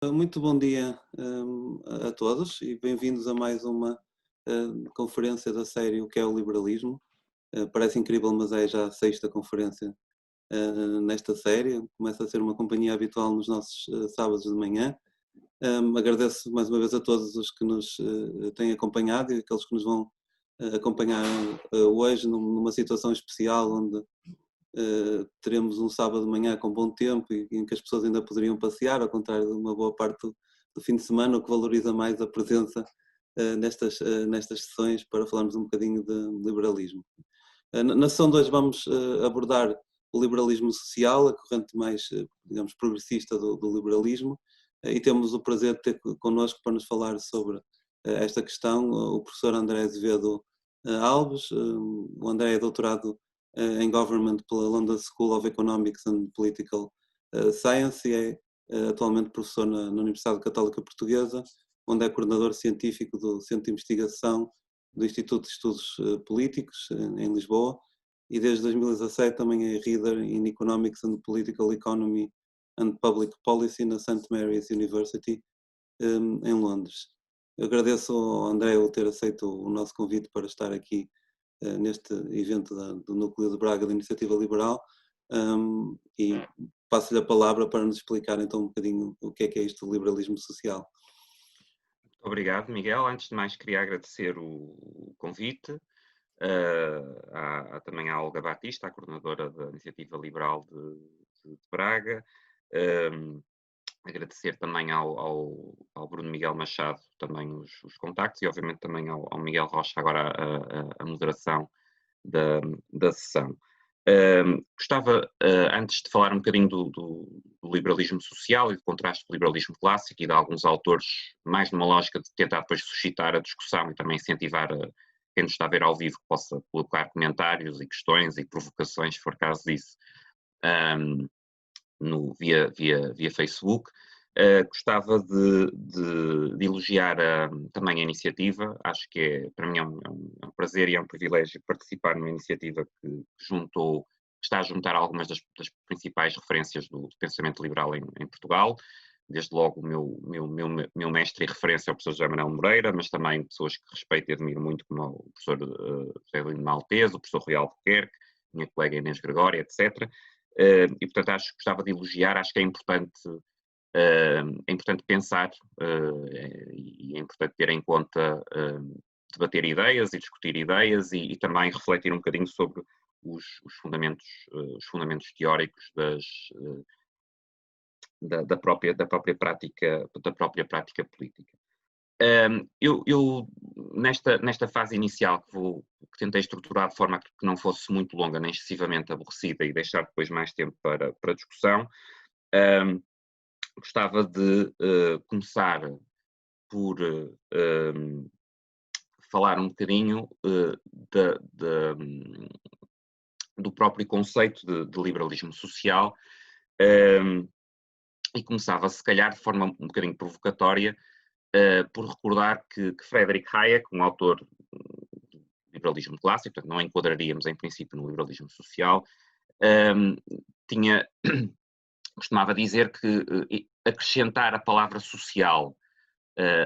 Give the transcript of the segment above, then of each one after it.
Muito bom dia, a todos e bem-vindos a mais uma conferência da série O que é o Liberalismo. Parece incrível, mas é já a sexta conferência nesta série. Começa a ser uma companhia habitual nos nossos sábados de manhã. Agradeço mais uma vez a todos os que nos têm acompanhado e aqueles que nos vão acompanhar hoje numa situação especial onde teremos um sábado de manhã com bom tempo e em que as pessoas ainda poderiam passear, ao contrário de uma boa parte do fim de semana, o que valoriza mais a presença nestas sessões para falarmos um bocadinho de liberalismo. Na sessão de hoje vamos abordar o liberalismo social, a corrente mais, digamos, progressista do liberalismo, e temos o prazer de ter connosco para nos falar sobre esta questão o professor André Azevedo Alves. O André é doutorado em Government pela London School of Economics and Political Science e é atualmente professor na Universidade Católica Portuguesa, onde é coordenador científico do Centro de Investigação do Instituto de Estudos Políticos, em Lisboa, e desde 2017 também é Reader in Economics and Political Economy and Public Policy na St. Mary's University, em Londres. Eu agradeço ao André o ter aceito o nosso convite para estar aqui neste evento do Núcleo de Braga da Iniciativa Liberal, e passo-lhe a palavra para nos explicar então um bocadinho o que é isto do liberalismo social. Obrigado, Miguel. Antes de mais, queria agradecer o convite. Também à Olga Batista, a coordenadora da Iniciativa Liberal de Braga. Agradecer também ao Bruno Miguel Machado também os contactos e, obviamente, também ao Miguel Rocha agora a moderação da sessão. Gostava, antes de falar um bocadinho do liberalismo social e do contraste do liberalismo clássico e de alguns autores, mais numa lógica de tentar depois suscitar a discussão e também incentivar quem nos está a ver ao vivo que possa colocar comentários e questões e provocações, se for caso disso, via Facebook. Gostava de elogiar também a iniciativa. Acho que para mim é um prazer e é um privilégio participar numa iniciativa que está a juntar algumas das principais referências do pensamento liberal em Portugal. Desde logo o meu mestre e referência é o professor José Manuel Moreira, mas também pessoas que respeito e admiro muito, como o professor José Lino Maltese, o professor Rui Albuquerque, minha colega Inês Gregório, etc. E, portanto, acho que gostava de elogiar. Acho que é importante pensar e é importante ter em conta debater ideias e discutir ideias e também refletir um bocadinho sobre os fundamentos teóricos da própria prática política. Eu nesta fase inicial que tentei estruturar de forma que não fosse muito longa nem excessivamente aborrecida e deixar depois mais tempo para discussão, gostava de começar por falar um bocadinho do próprio conceito de liberalismo social, e começava, se calhar, de forma um bocadinho provocatória, por recordar que Friedrich Hayek, um autor do liberalismo clássico, portanto não enquadraríamos em princípio no liberalismo social, costumava dizer que acrescentar a palavra social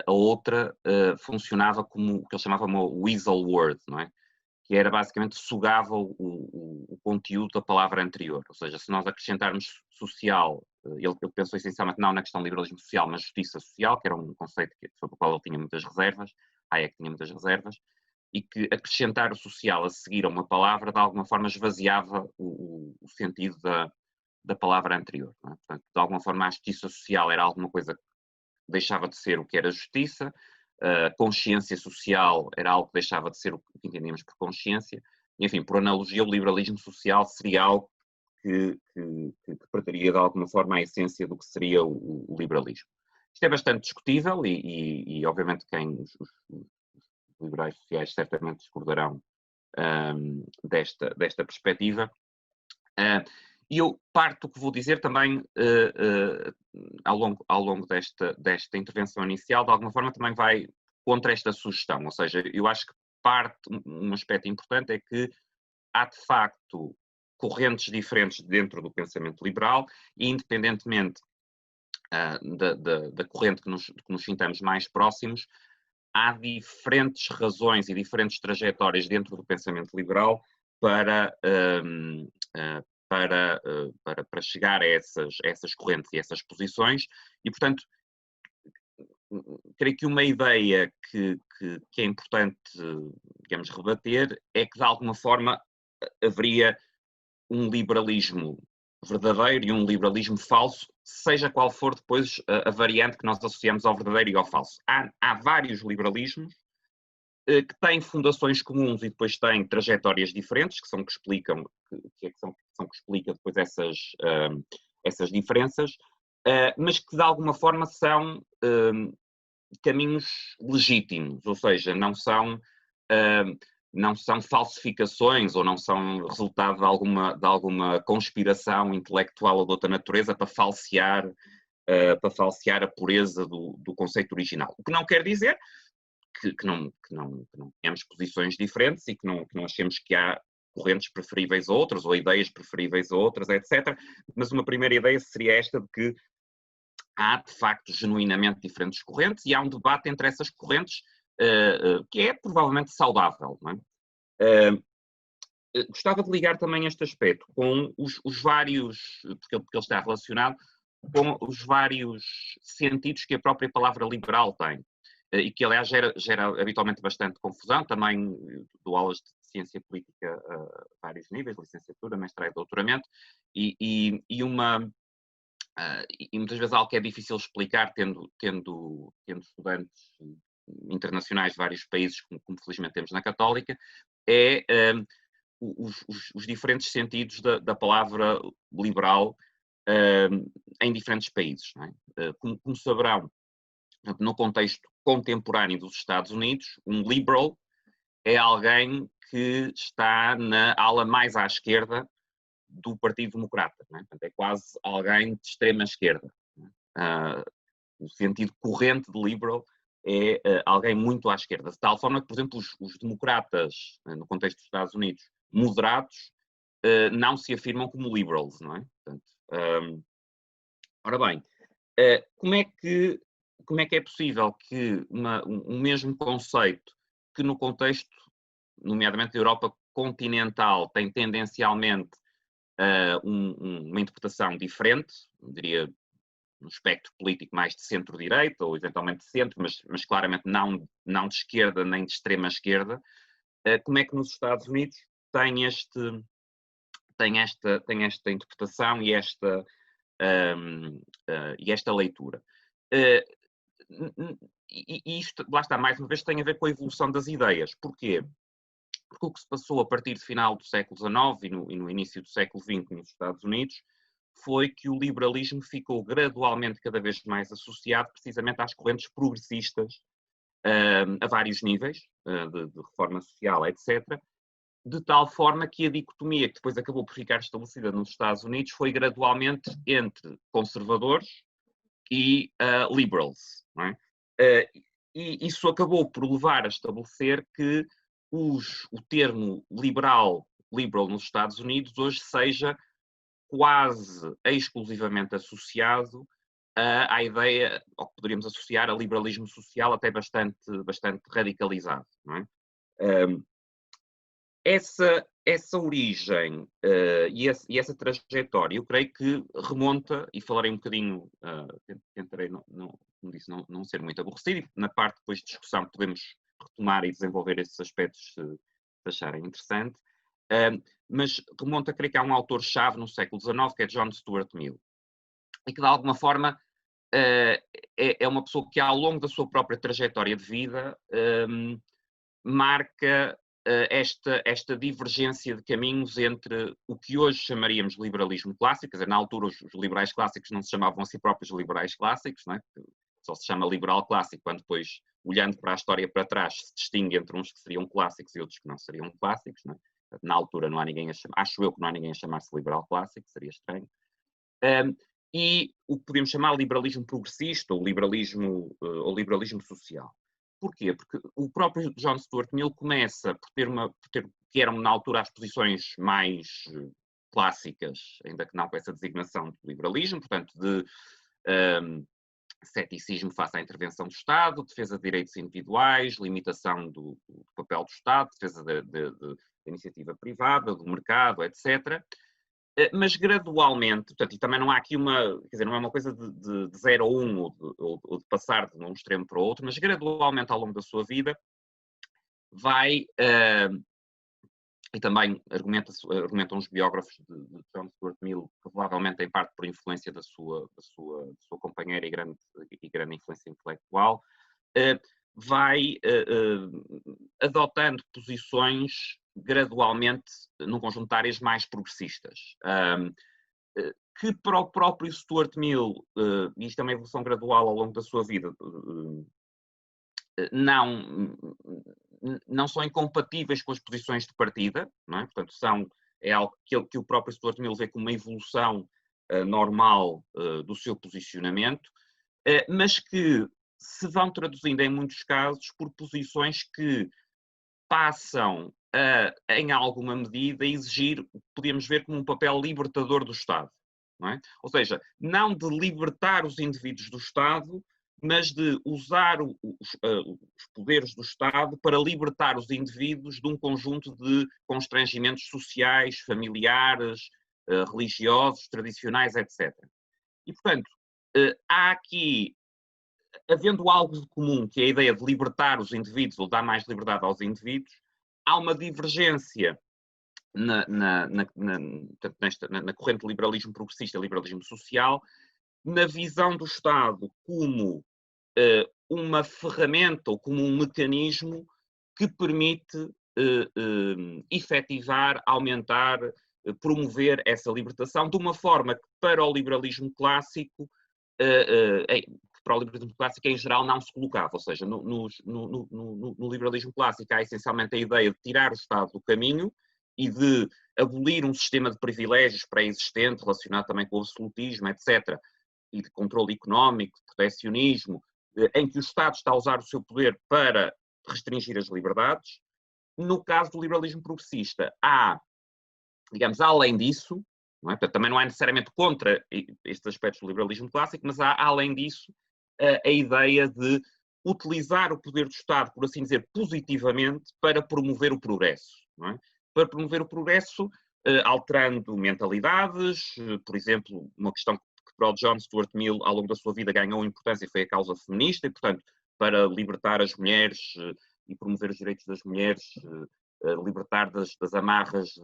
a outra funcionava como o que ele chamava uma weasel word, não é? Que era basicamente sugava o conteúdo da palavra anterior. Ou seja, se nós acrescentarmos social, ele pensou essencialmente não na questão do liberalismo social, mas justiça social, que era um conceito sobre o qual ele tinha muitas reservas, Hayek tinha muitas reservas, e que acrescentar o social a seguir a uma palavra, de alguma forma, esvaziava o sentido da palavra anterior. Não é? Portanto, de alguma forma, a justiça social era alguma coisa que deixava de ser o que era justiça, consciência social era algo que deixava de ser o que entendíamos por consciência, e, enfim, por analogia, o liberalismo social seria algo que perderia de alguma forma a essência do que seria o liberalismo. Isto é bastante discutível e obviamente, os liberais sociais certamente discordarão desta perspectiva. E eu parto do que vou dizer também ao longo desta intervenção inicial, de alguma forma também vai contra esta sugestão, ou seja, eu acho que um aspecto importante é que há de facto correntes diferentes dentro do pensamento liberal e independentemente da corrente que nos sintamos mais próximos, há diferentes razões e diferentes trajetórias dentro do pensamento liberal para chegar a essas correntes e essas posições, e, portanto, creio que uma ideia que é importante, digamos, rebater é que, de alguma forma, haveria um liberalismo verdadeiro e um liberalismo falso, seja qual for depois a variante que nós associamos ao verdadeiro e ao falso. Há vários liberalismos que têm fundações comuns e depois têm trajetórias diferentes, que são que explicam, que explica depois essas diferenças, mas que de alguma forma são caminhos legítimos, ou seja, não são falsificações ou não são resultado de alguma conspiração intelectual ou de outra natureza para falsear a pureza do conceito original. O que não quer dizer que não tenhamos posições diferentes e que não achemos que há correntes preferíveis a outras ou ideias preferíveis a outras, etc. Mas uma primeira ideia seria esta de que há, de facto, genuinamente diferentes correntes e há um debate entre essas correntes que é provavelmente saudável. Não é? Gostava de ligar também este aspecto com os vários, porque ele está relacionado com os vários sentidos que a própria palavra liberal tem. E que, aliás, gera habitualmente bastante confusão. Também dou aulas de ciência política a vários níveis, licenciatura, mestrado e doutoramento, e muitas vezes algo que é difícil explicar, tendo estudantes internacionais de vários países, como felizmente temos na Católica, é os diferentes sentidos da palavra liberal em diferentes países. Não é? Como saberão, no contexto contemporâneo dos Estados Unidos, um liberal é alguém que está na ala mais à esquerda do Partido Democrata. Não é? Portanto, é quase alguém de extrema esquerda. O sentido corrente de liberal é alguém muito à esquerda. De tal forma que, por exemplo, os democratas, no contexto dos Estados Unidos, moderados, não se afirmam como liberals. Não é? Portanto, ora bem, como é que é possível que um mesmo conceito que no contexto, nomeadamente da Europa continental, tem tendencialmente uma interpretação diferente, diria no espectro político mais de centro-direita ou eventualmente de centro, mas claramente não de esquerda nem de extrema esquerda, como é que nos Estados Unidos tem esta interpretação e esta leitura? E isto, lá está, mais uma vez, tem a ver com a evolução das ideias. Porquê? Porque o que se passou a partir do final do século XIX e no início do século XX nos Estados Unidos foi que o liberalismo ficou gradualmente cada vez mais associado precisamente às correntes progressistas a vários níveis, de reforma social, etc., de tal forma que a dicotomia que depois acabou por ficar estabelecida nos Estados Unidos foi gradualmente entre conservadores e liberals. Não é? E isso acabou por levar a estabelecer que o termo liberal nos Estados Unidos hoje seja quase exclusivamente associado à ideia, ou que poderíamos associar a liberalismo social, até bastante radicalizado. Não é? Essa origem e essa trajetória, eu creio que remonta, e falarei um bocadinho, tentarei, como disse, não ser muito aborrecido, e na parte depois de discussão podemos retomar e desenvolver esses aspectos se acharem interessante, mas remonta, creio que há um autor-chave no século XIX, que é John Stuart Mill, e que de alguma forma é uma pessoa que ao longo da sua própria trajetória de vida marca esta divergência de caminhos entre o que hoje chamaríamos de liberalismo clássico, quer dizer, na altura os liberais clássicos não se chamavam a si próprios liberais clássicos, não é? Só se chama liberal clássico quando depois, olhando para a história para trás, se distingue entre uns que seriam clássicos e outros que não seriam clássicos, não é? Na altura não há ninguém a chamar, acho eu que não há ninguém a chamar-se liberal clássico, seria estranho. E o que podemos chamar liberalismo progressista ou liberalismo social. Porquê? Porque o próprio John Stuart Mill começa por ter que eram na altura as posições mais clássicas, ainda que não com essa designação de liberalismo, portanto de ceticismo face à intervenção do Estado, defesa de direitos individuais, limitação do papel do Estado, defesa da iniciativa privada, do mercado, etc. Mas gradualmente, portanto, e também não há aqui quer dizer, não é uma coisa de 0 a 1 ou de passar de um extremo para o outro, mas gradualmente ao longo da sua vida vai, e também argumentam os biógrafos de John Stuart Mill, provavelmente em parte por influência da sua companheira e grande influência intelectual, vai adotando posições gradualmente num conjunto de áreas mais progressistas. Que para o próprio Stuart Mill, e isto é uma evolução gradual ao longo da sua vida, não são incompatíveis com as posições de partida, não é? Portanto, é algo que o próprio Stuart Mill vê como uma evolução normal do seu posicionamento, mas que se vão traduzindo em muitos casos por posições que passam em alguma medida, a exigir o que podíamos ver como um papel libertador do Estado. Não é? Ou seja, não de libertar os indivíduos do Estado, mas de usar os poderes do Estado para libertar os indivíduos de um conjunto de constrangimentos sociais, familiares, religiosos, tradicionais, etc. E, portanto, há aqui, havendo algo de comum, que é a ideia de libertar os indivíduos ou dar mais liberdade aos indivíduos, há uma divergência na corrente do liberalismo progressista, liberalismo social, na visão do Estado como uma ferramenta ou como um mecanismo que permite efetivar, aumentar, promover essa libertação de uma forma que para o liberalismo clássico em geral não se colocava, ou seja, no liberalismo clássico há essencialmente a ideia de tirar o Estado do caminho e de abolir um sistema de privilégios pré-existente, relacionado também com o absolutismo, etc., e de controle económico, de proteccionismo, em que o Estado está a usar o seu poder para restringir as liberdades. No caso do liberalismo progressista, há, digamos, além disso, não é? Portanto, também não é necessariamente contra estes aspectos do liberalismo clássico, mas há, além disso, a ideia de utilizar o poder do Estado, por assim dizer, positivamente, para promover o progresso. Não é? Para promover o progresso, alterando mentalidades, por exemplo, uma questão que para o John Stuart Mill, ao longo da sua vida, ganhou importância foi a causa feminista, e, portanto, para libertar as mulheres e promover os direitos das mulheres, libertar das amarras,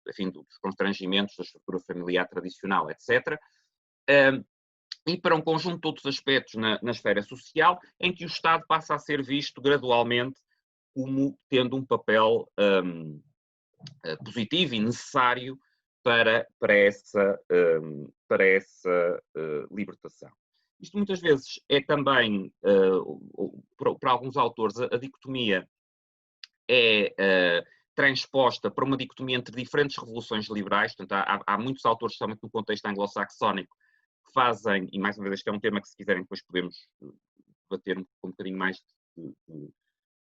enfim, dos constrangimentos da estrutura familiar tradicional, etc., e para um conjunto de outros aspectos na esfera social, em que o Estado passa a ser visto gradualmente como tendo um papel positivo e necessário para essa libertação. Isto muitas vezes é também, para alguns autores, a dicotomia é transposta para uma dicotomia entre diferentes revoluções liberais. Portanto, há muitos autores, especialmente no contexto anglo-saxónico, que fazem, e mais uma vez este é um tema que, se quiserem, depois podemos debater um bocadinho mais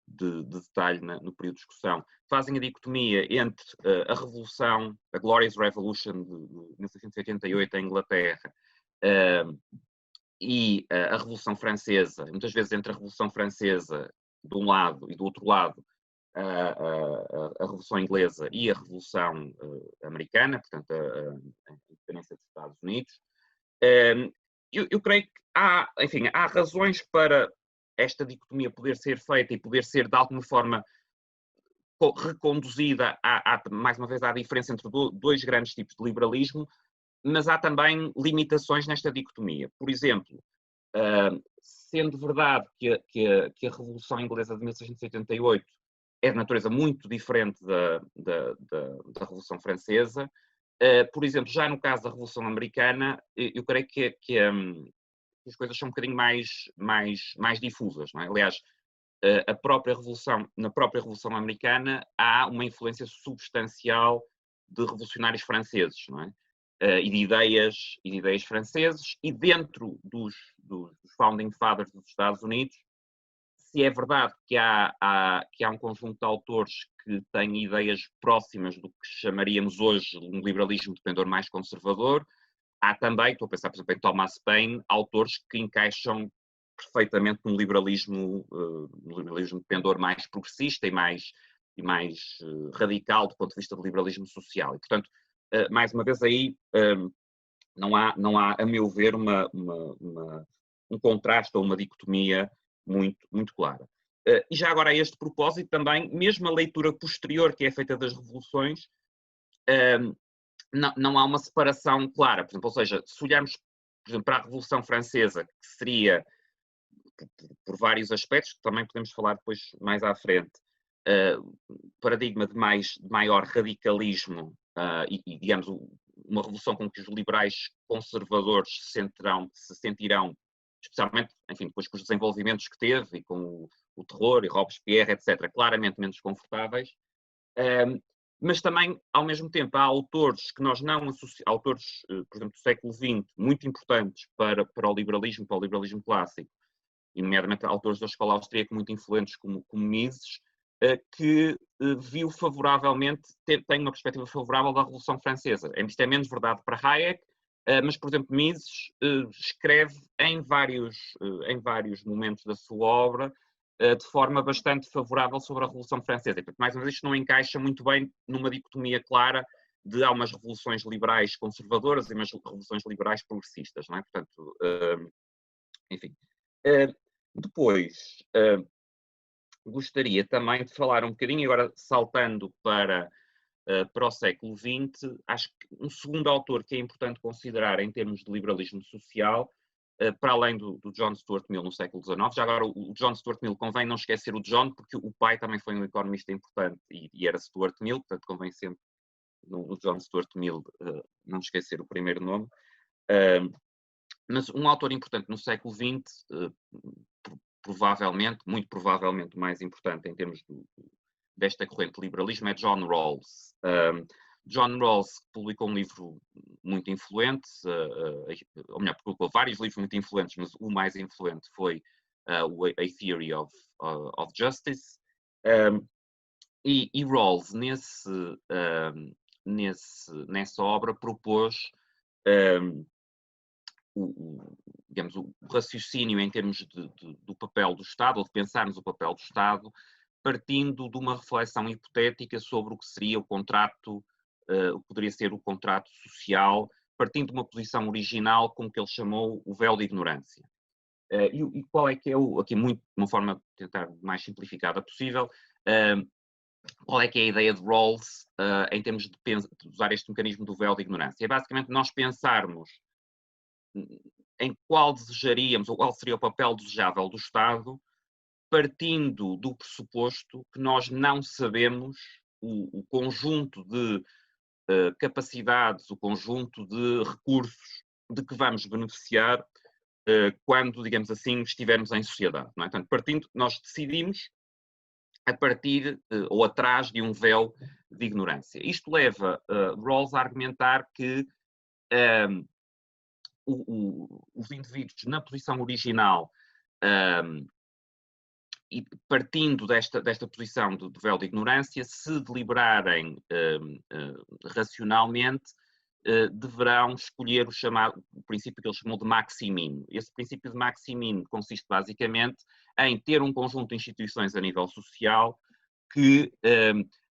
de detalhe no período de discussão, fazem a dicotomia entre a Revolução, a Glorious Revolution de 1688 em Inglaterra, e a Revolução Francesa, muitas vezes entre a Revolução Francesa de um lado e do outro lado a Revolução Inglesa e a Revolução Americana, portanto a independência dos Estados Unidos. Eu creio que há razões para esta dicotomia poder ser feita e poder ser de alguma forma reconduzida mais uma vez à diferença entre dois grandes tipos de liberalismo, mas há também limitações nesta dicotomia. Por exemplo, sendo verdade que a Revolução Inglesa de 1688 é de natureza muito diferente da Revolução Francesa, por exemplo, já no caso da Revolução Americana, eu creio que as coisas são um bocadinho mais difusas. Não é? Aliás, na própria Revolução Americana há uma influência substancial de revolucionários franceses, não é? E de ideias franceses, e dentro dos founding fathers dos Estados Unidos, se é verdade que há um conjunto de autores que têm ideias próximas do que chamaríamos hoje um liberalismo de pendor mais conservador, há também, estou a pensar, por exemplo, em Thomas Paine, autores que encaixam perfeitamente no liberalismo de pendor mais progressista e mais radical do ponto de vista do liberalismo social. E, portanto, mais uma vez aí, não há, a meu ver, um contraste ou uma dicotomia muito clara. E já agora a este propósito também, mesmo a leitura posterior que é feita das revoluções, não há uma separação clara. Por exemplo, ou seja, se olharmos, por exemplo, para a Revolução Francesa, que seria, por vários aspectos, que também podemos falar depois mais à frente, paradigma de maior radicalismo e, digamos, uma revolução com que os liberais conservadores se sentirão, especialmente, enfim, depois com os desenvolvimentos que teve e com o terror e Robespierre, etc., claramente menos confortáveis. Mas também, ao mesmo tempo, há autores que nós não associamos, autores, por exemplo, do século XX, muito importantes para o liberalismo clássico, e nomeadamente autores da escola austríaca muito influentes como Mises, que viu favoravelmente, tem uma perspectiva favorável da Revolução Francesa. Isto é menos verdade para Hayek, mas, por exemplo, Mises escreve em vários momentos da sua obra de forma bastante favorável sobre a Revolução Francesa. E, portanto, mais uma vez, isto não encaixa muito bem numa dicotomia clara de há umas revoluções liberais conservadoras e umas revoluções liberais progressistas, não é? Portanto, enfim. Depois, gostaria também de falar um bocadinho, agora saltando para o século XX, acho que um segundo autor que é importante considerar em termos de liberalismo social, para além do John Stuart Mill no século XIX. Já agora, o John Stuart Mill, convém não esquecer o John, porque o pai também foi um economista importante e era Stuart Mill, portanto convém sempre no John Stuart Mill não esquecer o primeiro nome. Mas um autor importante no século XX, muito provavelmente o mais importante em termos desta corrente de liberalismo, é John Rawls. John Rawls publicou um livro muito influente, ou melhor, publicou vários livros muito influentes, mas o mais influente foi A Theory of Justice. E Rawls, nessa obra, propôs digamos, o raciocínio em termos do papel do Estado, ou de pensarmos o papel do Estado, partindo de uma reflexão hipotética sobre o que seria o contrato, o que poderia ser o contrato social, partindo de uma posição original com o que ele chamou o véu de ignorância. E qual é que é aqui muito, de uma forma tentar mais simplificada possível, qual é que é a ideia de Rawls em termos de usar este mecanismo do véu de ignorância? É basicamente nós pensarmos em qual desejaríamos, ou qual seria o papel desejável do Estado, partindo do pressuposto que nós não sabemos o conjunto de capacidades, o conjunto de recursos de que vamos beneficiar quando, digamos assim, estivermos em sociedade. Não é? Portanto, nós decidimos a partir ou atrás de um véu de ignorância. Isto leva Rawls a argumentar que os indivíduos na posição original e partindo desta posição do véu de ignorância, se deliberarem racionalmente, deverão escolher o princípio que ele chamou de maximin. Esse princípio de maximin consiste basicamente em ter um conjunto de instituições a nível social que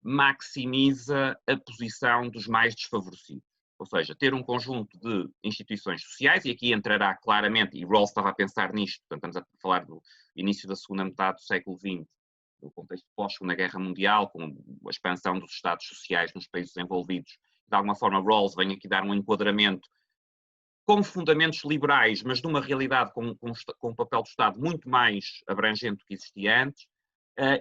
maximiza a posição dos mais desfavorecidos. Ou seja, ter um conjunto de instituições sociais, e aqui entrará claramente, e Rawls estava a pensar nisto, portanto estamos a falar do início da segunda metade do século XX, no contexto pós-Segunda Guerra Mundial, com a expansão dos Estados sociais nos países desenvolvidos. De alguma forma, Rawls vem aqui dar um enquadramento com fundamentos liberais, mas numa realidade com um papel do Estado muito mais abrangente do que existia antes.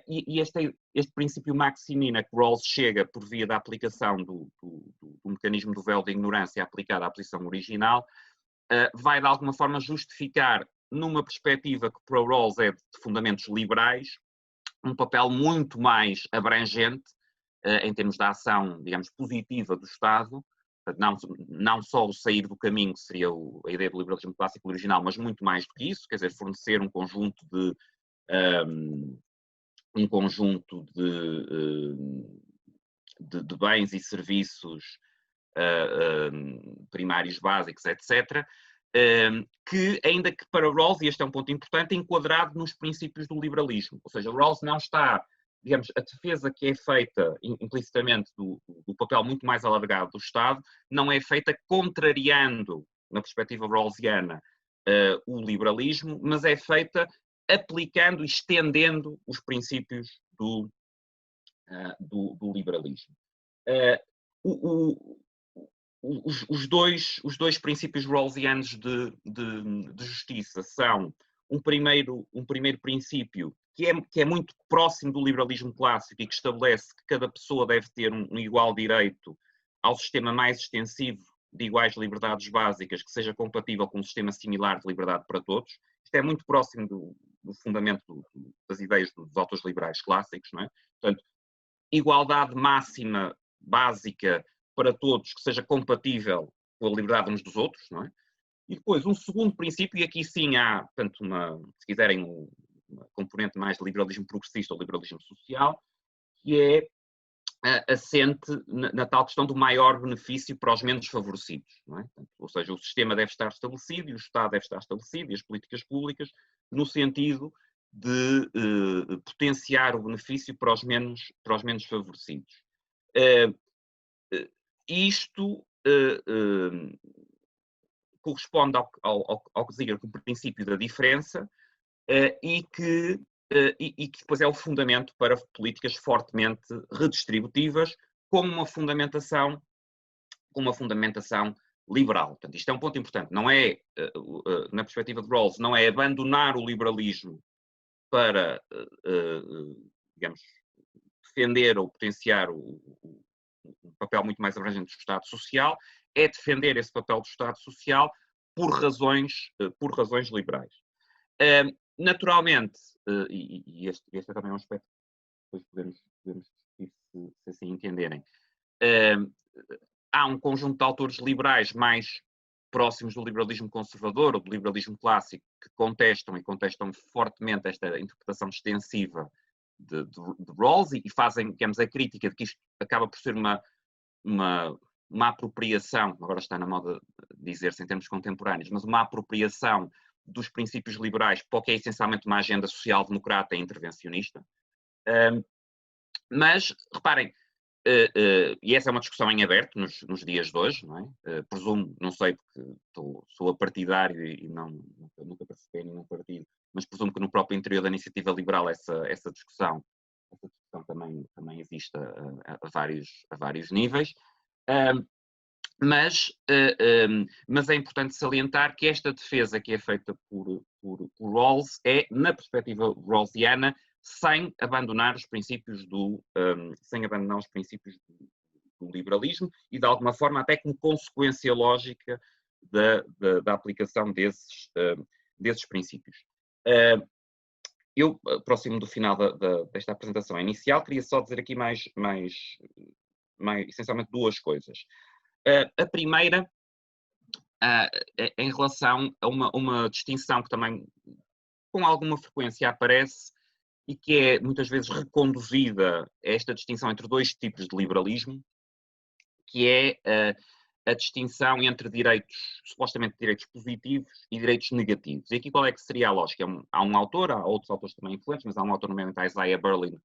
E este princípio maximina que Rawls chega por via da aplicação do mecanismo do véu de ignorância aplicado à posição original, vai de alguma forma justificar, numa perspectiva que para Rawls é de fundamentos liberais, um papel muito mais abrangente em termos da ação, digamos, positiva do Estado, não só o sair do caminho, que seria a ideia do liberalismo clássico original, mas muito mais do que isso, quer dizer, fornecer um conjunto de bens e serviços primários básicos, etc., que, ainda que para Rawls, e este é um ponto importante, enquadrado nos princípios do liberalismo. Ou seja, Rawls não está, digamos, a defesa que é feita implicitamente do papel muito mais alargado do Estado, não é feita contrariando, na perspectiva rawlsiana, o liberalismo, mas é feita aplicando e estendendo os princípios do liberalismo. Os dois princípios rawlsianos de justiça são um primeiro princípio que é muito próximo do liberalismo clássico e que estabelece que cada pessoa deve ter um igual direito ao sistema mais extensivo de iguais liberdades básicas que seja compatível com um sistema similar de liberdade para todos. Isto é muito próximo do fundamento das ideias dos autores liberais clássicos, não é? Portanto, igualdade máxima básica para todos que seja compatível com a liberdade uns dos outros, não é? E depois, um segundo princípio, e aqui sim há, portanto, se quiserem, uma componente mais de liberalismo progressista ou liberalismo social, que é assente na tal questão do maior benefício para os menos favorecidos, não é? Portanto, ou seja, o sistema deve estar estabelecido e o Estado deve estar estabelecido e as políticas públicas no sentido de potenciar o benefício para os menos favorecidos. Isto corresponde ao que dizia como princípio da diferença e que depois é o fundamento para políticas fortemente redistributivas com uma fundamentação liberal. Portanto, isto é um ponto importante. Não é, na perspectiva de Rawls, não é abandonar o liberalismo para, digamos, defender ou potenciar um papel muito mais abrangente do Estado Social, é defender esse papel do Estado Social por razões liberais. Naturalmente, e este é também um aspecto que depois podemos discutir se assim entenderem, há um conjunto de autores liberais mais próximos do liberalismo conservador ou do liberalismo clássico que contestam fortemente esta interpretação extensiva de Rawls e fazem, digamos, a crítica de que isto acaba por ser uma apropriação, agora está na moda dizer-se em termos contemporâneos, mas uma apropriação dos princípios liberais para o que é essencialmente uma agenda social-democrata e intervencionista. Mas, reparem, e essa é uma discussão em aberto nos dias de hoje, não é? Presumo, não sei, porque sou apartidário e nunca participei em nenhum partido, mas presumo que no próprio interior da iniciativa liberal essa discussão também existe a vários níveis. Mas é importante salientar que esta defesa que é feita por Rawls é, na perspectiva rawlsiana, sem abandonar os princípios do liberalismo e, de alguma forma, até como consequência lógica da aplicação desses princípios. Eu, próximo do final desta apresentação inicial, queria só dizer aqui mais essencialmente duas coisas. A primeira, em relação a uma distinção que também com alguma frequência aparece e que é muitas vezes reconduzida a esta distinção entre dois tipos de liberalismo, que é a distinção entre supostamente direitos positivos e direitos negativos. E aqui qual é que seria a lógica? Há um autor, há outros autores também influentes, mas há um autor, nomeadamente Isaiah Berlin,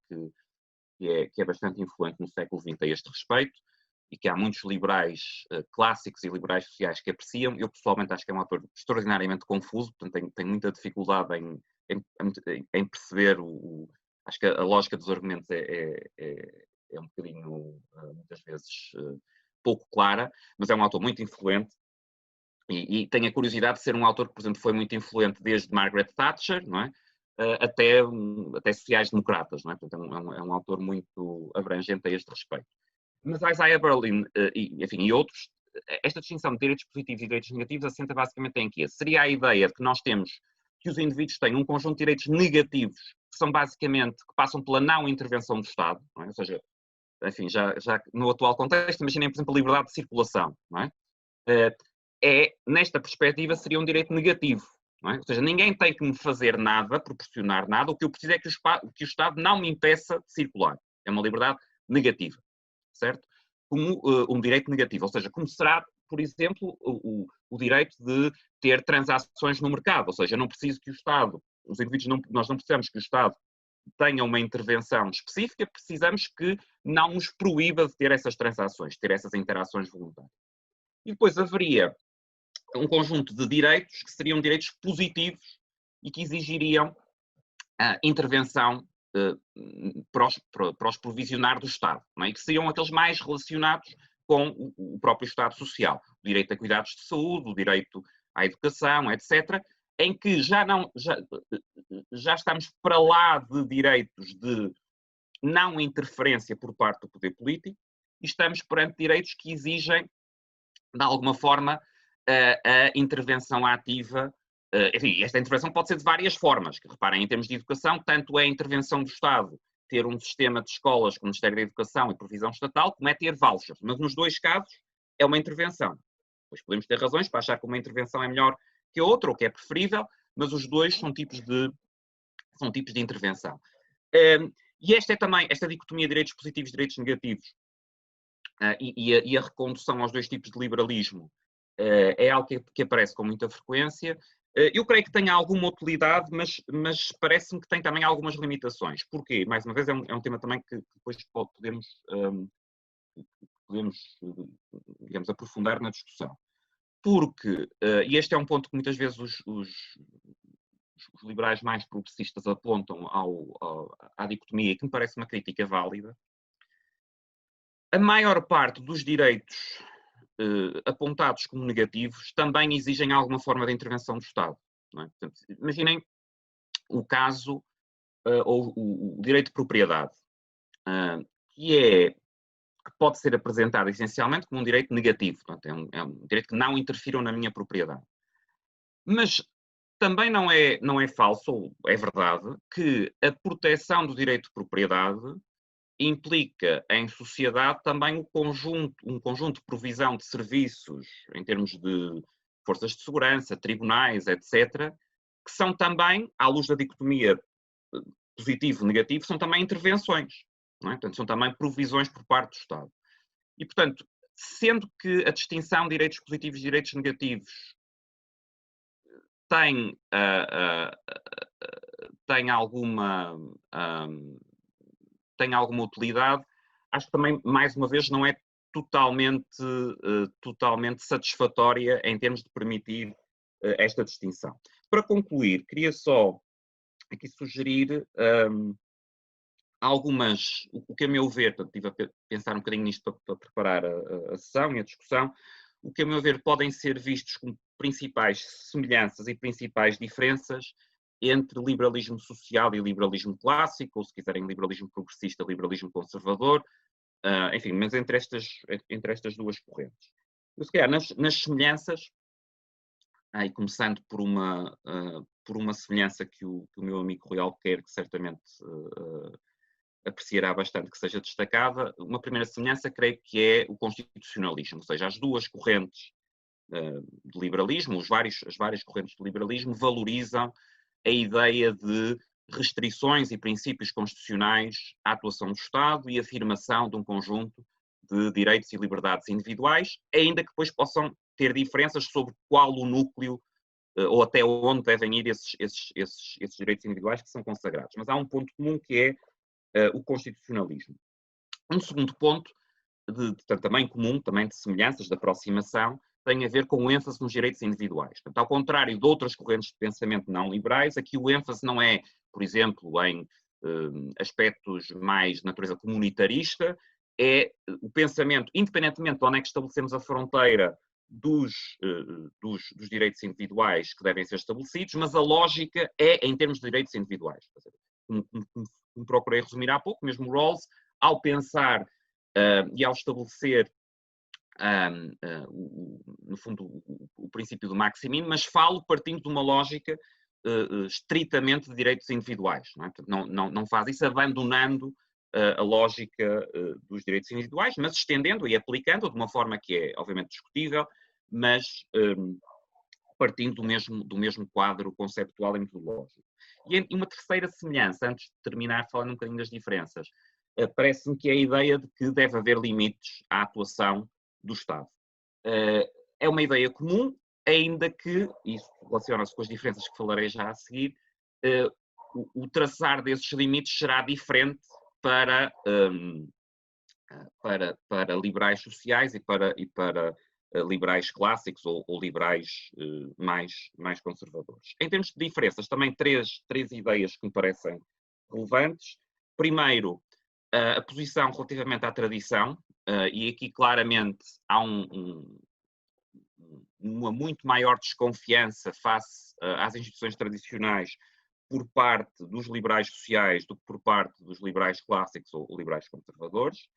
que é bastante influente no século XX a este respeito, e que há muitos liberais clássicos e liberais sociais que apreciam. Eu, pessoalmente, acho que é um autor extraordinariamente confuso, portanto, tenho muita dificuldade em perceber acho que a lógica dos argumentos é um bocadinho, muitas vezes, pouco clara, mas é um autor muito influente e tenho a curiosidade de ser um autor que, por exemplo, foi muito influente desde Margaret Thatcher, não é? Até sociais-democratas, não é? Portanto, é um autor muito abrangente a este respeito. Mas Isaiah Berlin e outros, esta distinção de direitos positivos e direitos negativos assenta basicamente em quê? Seria a ideia de que nós temos que os indivíduos têm um conjunto de direitos negativos que são basicamente, que passam pela não intervenção do Estado, não é? Ou seja, enfim, já no atual contexto, imaginem, por exemplo, a liberdade de circulação, não é? Nesta perspectiva, seria um direito negativo, não é? Ou seja, ninguém tem que me fazer nada, proporcionar nada, o que eu preciso é que o Estado não me impeça de circular. É uma liberdade negativa, certo? como um direito negativo, ou seja, como será, por exemplo, o direito de ter transações no mercado, ou seja, eu não preciso que o Estado, os indivíduos, nós não precisamos que o Estado tenha uma intervenção específica, precisamos que não nos proíba de ter essas transações, de ter essas interações voluntárias. E depois haveria um conjunto de direitos que seriam direitos positivos e que exigiriam a intervenção para os provisionar do Estado, não é? E que seriam aqueles mais relacionados com o próprio Estado Social, o direito a cuidados de saúde, o direito à educação, etc., em que já estamos para lá de direitos de não interferência por parte do poder político e estamos perante direitos que exigem, de alguma forma, a intervenção ativa. Enfim, esta intervenção pode ser de várias formas, que reparem, em termos de educação, tanto é a intervenção do Estado, ter um sistema de escolas com o Ministério da Educação e provisão estatal, como é ter vouchers. Mas nos dois casos é uma intervenção. Pois podemos ter razões para achar que uma intervenção é melhor que a outra, ou que é preferível, mas os dois são tipos de intervenção. E esta é também, esta dicotomia de direitos positivos e direitos negativos, e a recondução aos dois tipos de liberalismo, é algo que aparece com muita frequência. Eu creio que tem alguma utilidade, mas parece-me que tem também algumas limitações. Porquê? Mais uma vez, é um tema também que depois podemos, digamos, aprofundar na discussão. Porque, e este é um ponto que muitas vezes os liberais mais progressistas apontam à dicotomia, que me parece uma crítica válida, a maior parte dos direitos apontados como negativos também exigem alguma forma de intervenção do Estado. Não é? Portanto, imaginem o caso, ou o direito de propriedade, que pode ser apresentado essencialmente como um direito negativo. Portanto, é um direito que não interfiram na minha propriedade. Mas também não é falso, ou é verdade, que a proteção do direito de propriedade implica em sociedade também um conjunto de provisão de serviços em termos de forças de segurança, tribunais, etc., que são também, à luz da dicotomia positivo-negativo, são também intervenções. Não é? Portanto, são também provisões por parte do Estado. E, portanto, sendo que a distinção de direitos positivos e direitos negativos tem alguma utilidade, acho que também, mais uma vez, não é totalmente satisfatória em termos de permitir esta distinção. Para concluir, queria só aqui sugerir algumas, o que a meu ver, estive a pensar um bocadinho nisto para preparar a sessão e a discussão, o que a meu ver podem ser vistos como principais semelhanças e principais diferenças entre liberalismo social e liberalismo clássico, ou se quiserem liberalismo progressista, liberalismo conservador, enfim, mas entre estas duas correntes. Eu, se calhar, nas semelhanças, e começando por uma semelhança que o meu amigo Rui Alquerque certamente apreciará bastante que seja destacada, uma primeira semelhança creio que é o constitucionalismo, ou seja, as duas correntes de liberalismo, as várias correntes de liberalismo valorizam a ideia de restrições e princípios constitucionais à atuação do Estado e afirmação de um conjunto de direitos e liberdades individuais, ainda que depois possam ter diferenças sobre qual o núcleo ou até onde devem ir esses direitos individuais que são consagrados. Mas há um ponto comum que é o constitucionalismo. Um segundo ponto, também comum, também de semelhanças, de aproximação, tem a ver com o ênfase nos direitos individuais. Portanto, ao contrário de outras correntes de pensamento não liberais, aqui o ênfase não é, por exemplo, em aspectos mais de natureza comunitarista, é o pensamento, independentemente de onde é que estabelecemos a fronteira dos direitos individuais que devem ser estabelecidos, mas a lógica é em termos de direitos individuais. Como procurei resumir há pouco, mesmo Rawls, ao pensar e ao estabelecer no fundo o princípio do maximin, mas falo partindo de uma lógica estritamente de direitos individuais. Não é? Portanto, não faz isso abandonando a lógica dos direitos individuais, mas estendendo e aplicando de uma forma que é obviamente discutível, mas partindo do mesmo quadro conceptual e metodológico. E uma terceira semelhança, antes de terminar falando um bocadinho das diferenças, parece-me que é a ideia de que deve haver limites à atuação do Estado. É uma ideia comum, ainda que, isso relaciona-se com as diferenças que falarei já a seguir, o traçar desses limites será diferente para liberais sociais e para liberais clássicos ou liberais mais conservadores. Em termos de diferenças, também três ideias que me parecem relevantes. Primeiro, a posição relativamente à tradição, e aqui claramente há uma muito maior desconfiança face às instituições tradicionais por parte dos liberais sociais do que por parte dos liberais clássicos ou liberais conservadores.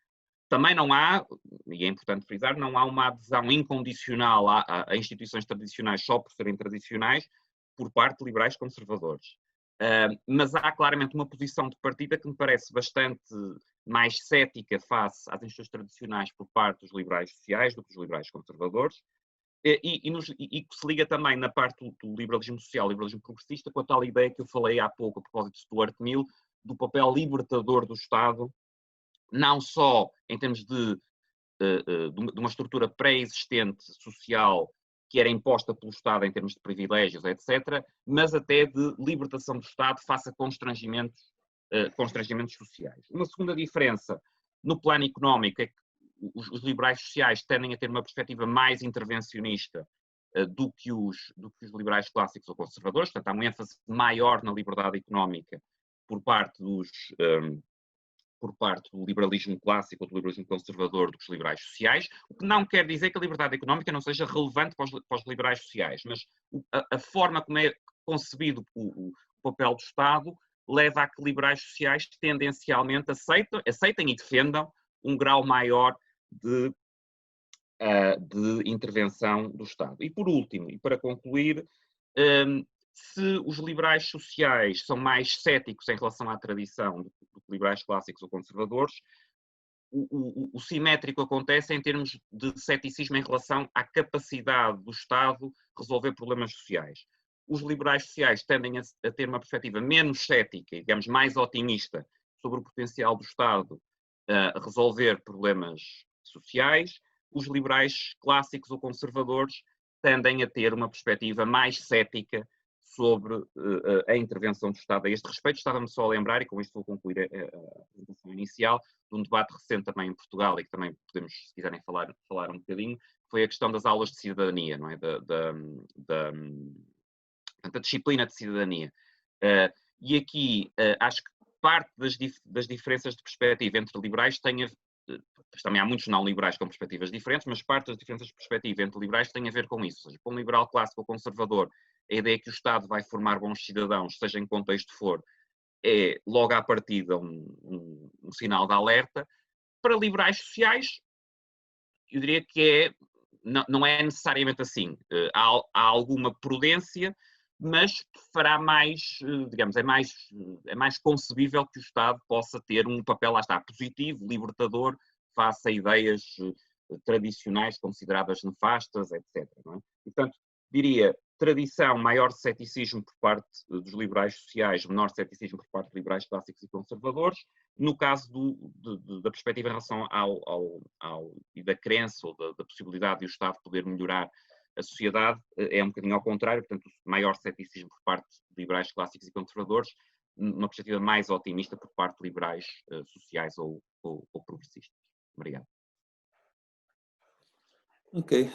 Também não há, e é importante frisar, não há uma adesão incondicional a instituições tradicionais só por serem tradicionais por parte de liberais conservadores. Mas há claramente uma posição de partida que me parece bastante mais cética face às instituições tradicionais por parte dos liberais sociais do que dos liberais conservadores, e que se liga também na parte do liberalismo social, liberalismo progressista, com a tal ideia que eu falei há pouco, a propósito de Stuart Mill, do papel libertador do Estado, não só em termos de uma estrutura pré-existente social que era imposta pelo Estado em termos de privilégios, etc., mas até de libertação do Estado face a constrangimentos sociais. Uma segunda diferença no plano económico é que os liberais sociais tendem a ter uma perspectiva mais intervencionista do que os liberais clássicos ou conservadores, portanto há um ênfase maior na liberdade económica por parte do liberalismo clássico ou do liberalismo conservador dos liberais sociais, o que não quer dizer que a liberdade económica não seja relevante para os liberais sociais, mas a forma como é concebido o papel do Estado leva a que liberais sociais tendencialmente aceitem e defendam um grau maior de intervenção do Estado. E por último, e para concluir, se os liberais sociais são mais céticos em relação à tradição do que liberais clássicos ou conservadores, o simétrico acontece em termos de ceticismo em relação à capacidade do Estado resolver problemas sociais. Os liberais sociais tendem a ter uma perspectiva menos cética, digamos, mais otimista sobre o potencial do Estado a resolver problemas sociais. Os liberais clássicos ou conservadores tendem a ter uma perspectiva mais cética sobre a intervenção do Estado. A este respeito, estava-me só a lembrar, e com isto vou concluir a apresentação inicial, de um debate recente também em Portugal, e que também podemos, se quiserem, falar um bocadinho, foi a questão das aulas de cidadania, não é? Da disciplina de cidadania. E aqui acho que parte das diferenças de perspectiva entre liberais também há muitos não liberais com perspectivas diferentes, mas parte das diferenças de perspectiva entre liberais tem a ver com isso. Ou seja, para um liberal clássico ou conservador, a ideia que o Estado vai formar bons cidadãos, seja em que contexto for, é logo à partida um sinal de alerta. Para liberais sociais, eu diria que não é necessariamente assim. Há alguma prudência, mas fará mais, digamos, é mais concebível que o Estado possa ter um papel, lá está, positivo, libertador, face a ideias tradicionais consideradas nefastas, etc. Não é? Portanto, diria, tradição, maior ceticismo por parte dos liberais sociais, menor ceticismo por parte de liberais clássicos e conservadores. No caso da perspectiva em relação e da crença ou da possibilidade de o Estado poder melhorar a sociedade, é um bocadinho ao contrário, portanto, maior ceticismo por parte de liberais clássicos e conservadores, uma perspectiva mais otimista por parte de liberais sociais ou progressistas. Obrigado. Ok,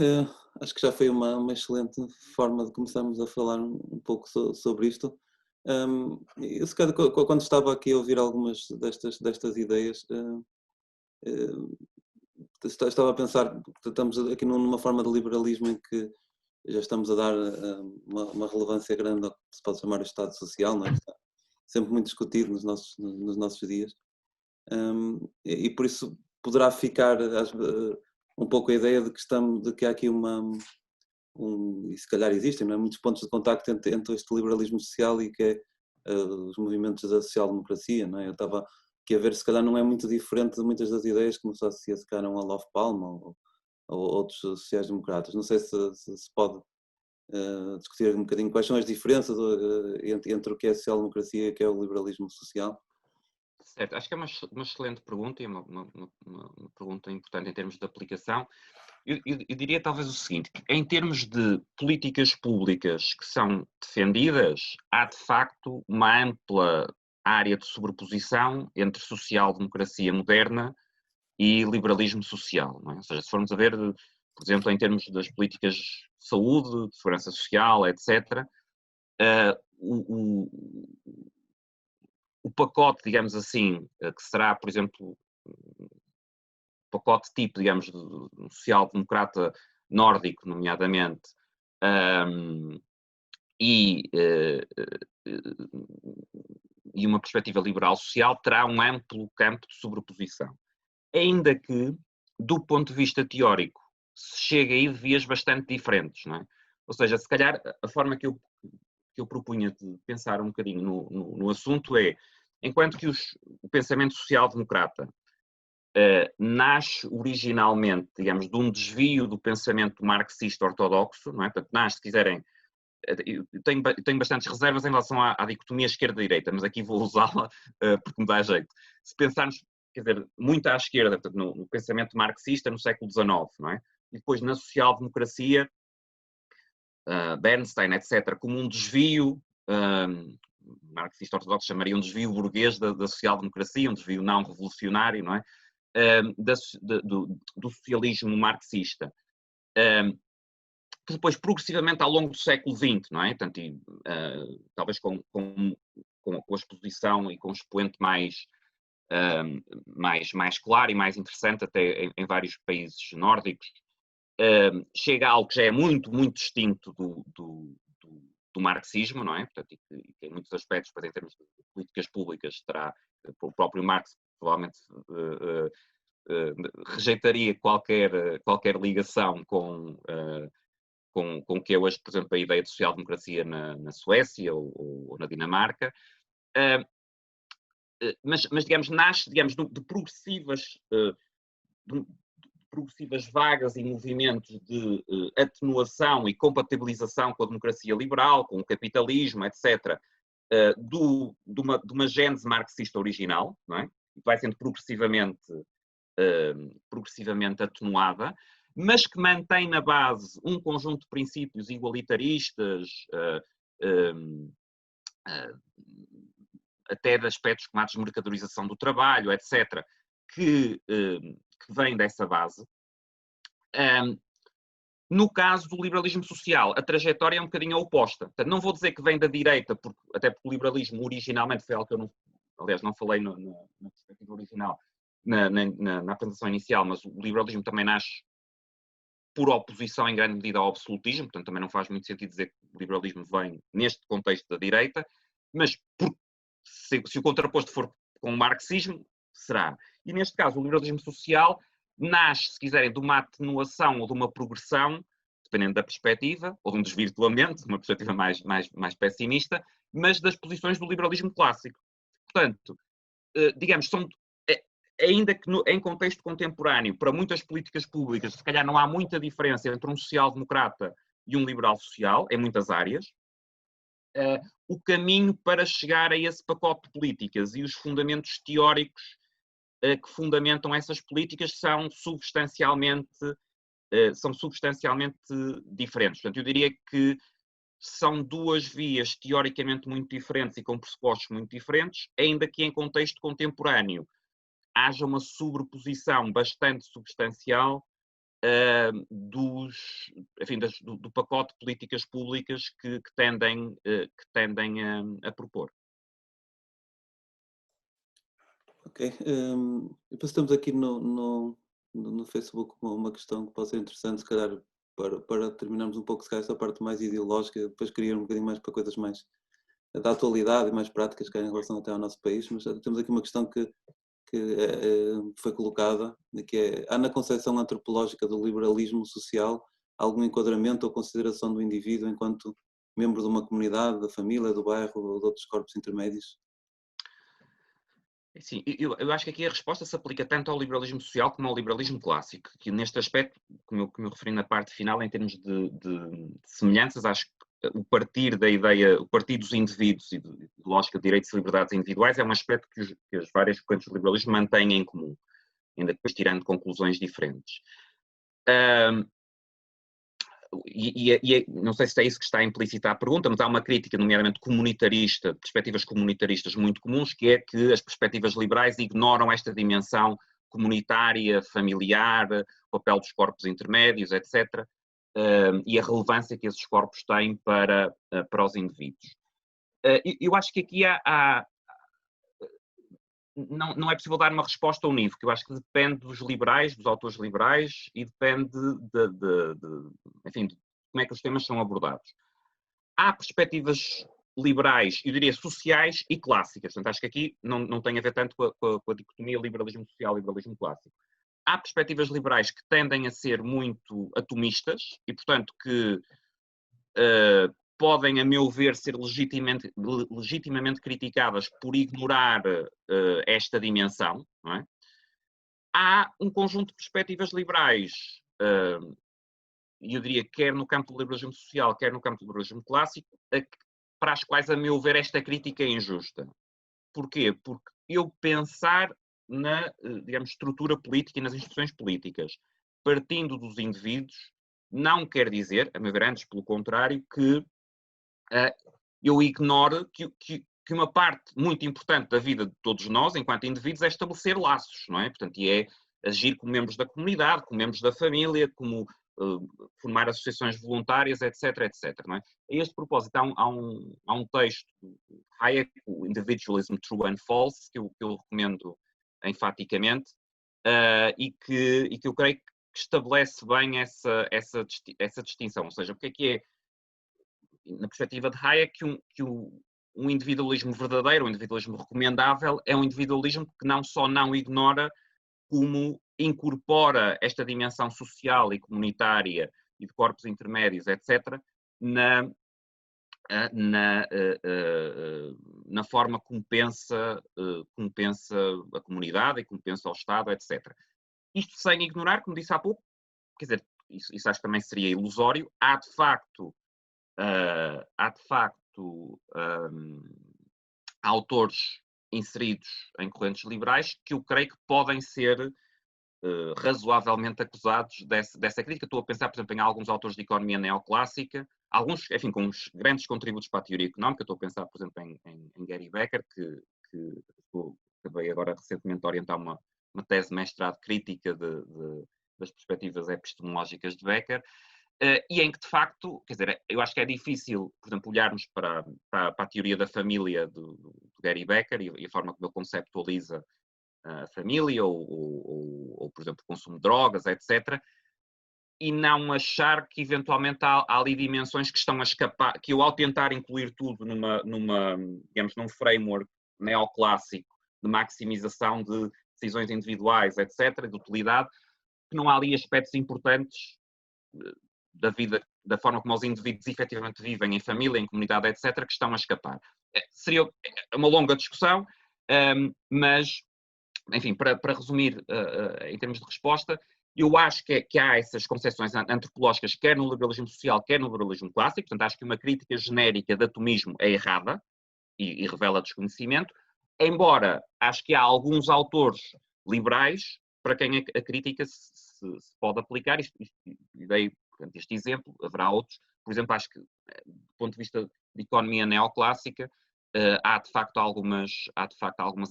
acho que já foi uma excelente forma de começarmos a falar um pouco sobre isto. Eu, se calhar, quando estava aqui a ouvir algumas destas ideias, estava a pensar, estamos aqui numa forma de liberalismo em que já estamos a dar uma relevância grande ao que se pode chamar o Estado Social, não é? Está sempre muito discutido nos nossos dias. E por isso poderá ficar um pouco a ideia de que há aqui e se calhar existem, não é? Muitos pontos de contacto entre este liberalismo social e que é os movimentos da social-democracia, não é? Eu estava aqui a ver, se calhar não é muito diferente de muitas das ideias que nos associa, se calhar, a Olof Palme ou outros sociais-democratas. Não sei se pode discutir um bocadinho quais são as diferenças entre o que é a social-democracia e o que é o liberalismo social. Certo, acho que é uma excelente pergunta e uma pergunta importante em termos de aplicação. Eu diria talvez o seguinte, que em termos de políticas públicas que são defendidas, há de facto uma ampla área de sobreposição entre social-democracia moderna e liberalismo social, não é? Ou seja, se formos a ver, por exemplo, em termos das políticas de saúde, de segurança social, etc., o, o pacote, digamos assim, que será, por exemplo, pacote tipo, digamos, do social-democrata nórdico, nomeadamente, e, e uma perspectiva liberal social, terá um amplo campo de sobreposição. Ainda que, do ponto de vista teórico, se chega aí de vias bastante diferentes, não é? Ou seja, se calhar a forma que eu propunha de pensar um bocadinho no assunto é, enquanto que o pensamento social-democrata nasce originalmente, digamos, de um desvio do pensamento marxista ortodoxo, não é? Portanto, nasce, se quiserem, eu tenho bastantes reservas em relação à dicotomia esquerda-direita, mas aqui vou usá-la porque me dá jeito. Se pensarmos, quer dizer, muito à esquerda, portanto, no pensamento marxista no século XIX, não é? E depois na social-democracia, Bernstein, etc., como um desvio, marxista ortodoxo chamaria um desvio burguês da social-democracia, um desvio não revolucionário, não é? Do socialismo marxista. Que depois, progressivamente, ao longo do século XX, não é? Portanto, talvez com a exposição e com o expoente mais claro e mais interessante, até em vários países nórdicos, chega a algo que já é muito, muito distinto do marxismo, não é? Portanto, e que em muitos aspectos, em termos de políticas públicas, terá, o próprio Marx provavelmente rejeitaria qualquer ligação com o que é hoje, por exemplo, a ideia de social-democracia na Suécia ou na Dinamarca. Mas, digamos, nasce, digamos, de progressivas vagas e movimentos de atenuação e compatibilização com a democracia liberal, com o capitalismo, etc., de uma gênese marxista original, não é? Que vai sendo progressivamente atenuada, mas que mantém na base um conjunto de princípios igualitaristas, até de aspectos como a desmercadorização do trabalho, etc., que vem dessa base. No caso do liberalismo social, a trajetória é um bocadinho oposta. Portanto, não vou dizer que vem da direita, até porque o liberalismo originalmente foi algo que eu não falei na perspectiva original, na apresentação inicial, mas o liberalismo também nasce por oposição em grande medida ao absolutismo, portanto também não faz muito sentido dizer que o liberalismo vem neste contexto da direita, mas se o contraposto for com o marxismo, será. E neste caso o liberalismo social nasce, se quiserem, de uma atenuação ou de uma progressão, dependendo da perspectiva, ou de um desvirtuamento, de uma perspectiva mais pessimista, mas das posições do liberalismo clássico. Portanto, digamos, ainda que em contexto contemporâneo, para muitas políticas públicas, se calhar não há muita diferença entre um social-democrata e um liberal social, em muitas áreas, o caminho para chegar a esse pacote de políticas e os fundamentos teóricos que fundamentam essas políticas são substancialmente diferentes. Portanto, eu diria que são duas vias teoricamente muito diferentes e com pressupostos muito diferentes, ainda que em contexto contemporâneo haja uma sobreposição bastante substancial do pacote de políticas públicas que tendem a propor. Ok. Depois temos aqui no Facebook uma questão que pode ser interessante, se calhar, para terminarmos um pouco, se calhar, essa parte mais ideológica, depois queria ir um bocadinho mais para coisas mais da atualidade e mais práticas que há em relação até ao nosso país, mas temos aqui uma questão que foi colocada, que é: há na concepção antropológica do liberalismo social algum enquadramento ou consideração do indivíduo enquanto membro de uma comunidade, da família, do bairro ou de outros corpos intermédios? Sim, eu acho que aqui a resposta se aplica tanto ao liberalismo social como ao liberalismo clássico, que neste aspecto, como eu referi na parte final, em termos de semelhanças, acho que o partir da ideia, o partir dos indivíduos e de lógica de direitos e liberdades individuais é um aspecto que as várias correntes do liberalismo mantêm em comum, ainda depois tirando conclusões diferentes. Não sei se é isso que está implícita à pergunta, mas há uma crítica, nomeadamente comunitarista, perspectivas comunitaristas muito comuns, que é que as perspectivas liberais ignoram esta dimensão comunitária, familiar, o papel dos corpos intermédios, etc., e a relevância que esses corpos têm para os indivíduos. Eu acho que aqui não é possível dar uma resposta unívoca. Eu acho que depende dos liberais, dos autores liberais, e depende enfim, de como é que os temas são abordados. Há perspectivas liberais, eu diria sociais e clássicas. Portanto, acho que aqui não tem a ver tanto com a dicotomia liberalismo social e liberalismo clássico. Há perspectivas liberais que tendem a ser muito atomistas e, portanto, que podem, a meu ver, ser legitimamente criticadas por ignorar esta dimensão. Não é? Há um conjunto de perspectivas liberais, e eu diria quer no campo do liberalismo social, quer no campo do liberalismo clássico, para as quais, a meu ver, esta crítica é injusta. Porquê? Porque eu pensar na, digamos, estrutura política e nas instituições políticas, partindo dos indivíduos, não quer dizer, a meu ver, antes pelo contrário, que eu ignoro que uma parte muito importante da vida de todos nós, enquanto indivíduos, é estabelecer laços, não é? Portanto, e é agir como membros da comunidade, como membros da família, como formar associações voluntárias, etc, etc. Não é? A este propósito, há um texto de Hayek, o Individualism True and False, que eu recomendo enfaticamente, e que eu creio que estabelece bem essa distinção. Ou seja, o que é, na perspectiva de Hayek, que um individualismo verdadeiro, um individualismo recomendável, é um individualismo que não só não ignora, como incorpora esta dimensão social e comunitária e de corpos intermédios, etc., na forma como pensa a comunidade e como pensa o Estado, etc. Isto sem ignorar, como disse há pouco, quer dizer, isso acho que também seria ilusório, há de facto autores inseridos em correntes liberais que eu creio que podem ser razoavelmente acusados dessa crítica. Estou a pensar, por exemplo, em alguns autores de economia neoclássica, alguns, enfim, com uns grandes contributos para a teoria económica. Estou a pensar, por exemplo, em Gary Becker, que acabei agora recentemente a orientar uma tese de mestrado crítica das perspectivas epistemológicas de Becker, e em que, de facto, quer dizer, eu acho que é difícil, por exemplo, olharmos para a teoria da família do Gary Becker e a forma como ele conceptualiza a família ou, por exemplo, o consumo de drogas, etc., e não achar que eventualmente há ali dimensões que estão a escapar, que eu, ao tentar incluir tudo digamos, num framework neoclássico de maximização de decisões individuais, etc., de utilidade, que não há ali aspectos importantes da vida, da forma como os indivíduos efetivamente vivem em família, em comunidade, etc., que estão a escapar. Seria uma longa discussão, mas, enfim, para resumir em termos de resposta, eu acho que há essas concepções antropológicas, quer no liberalismo social, quer no liberalismo clássico. Portanto, acho que uma crítica genérica de atomismo é errada e revela desconhecimento, embora acho que há alguns autores liberais para quem a crítica se pode aplicar. Dei, portanto, este exemplo, haverá outros. Por exemplo, acho que, do ponto de vista de economia neoclássica, há de facto algumas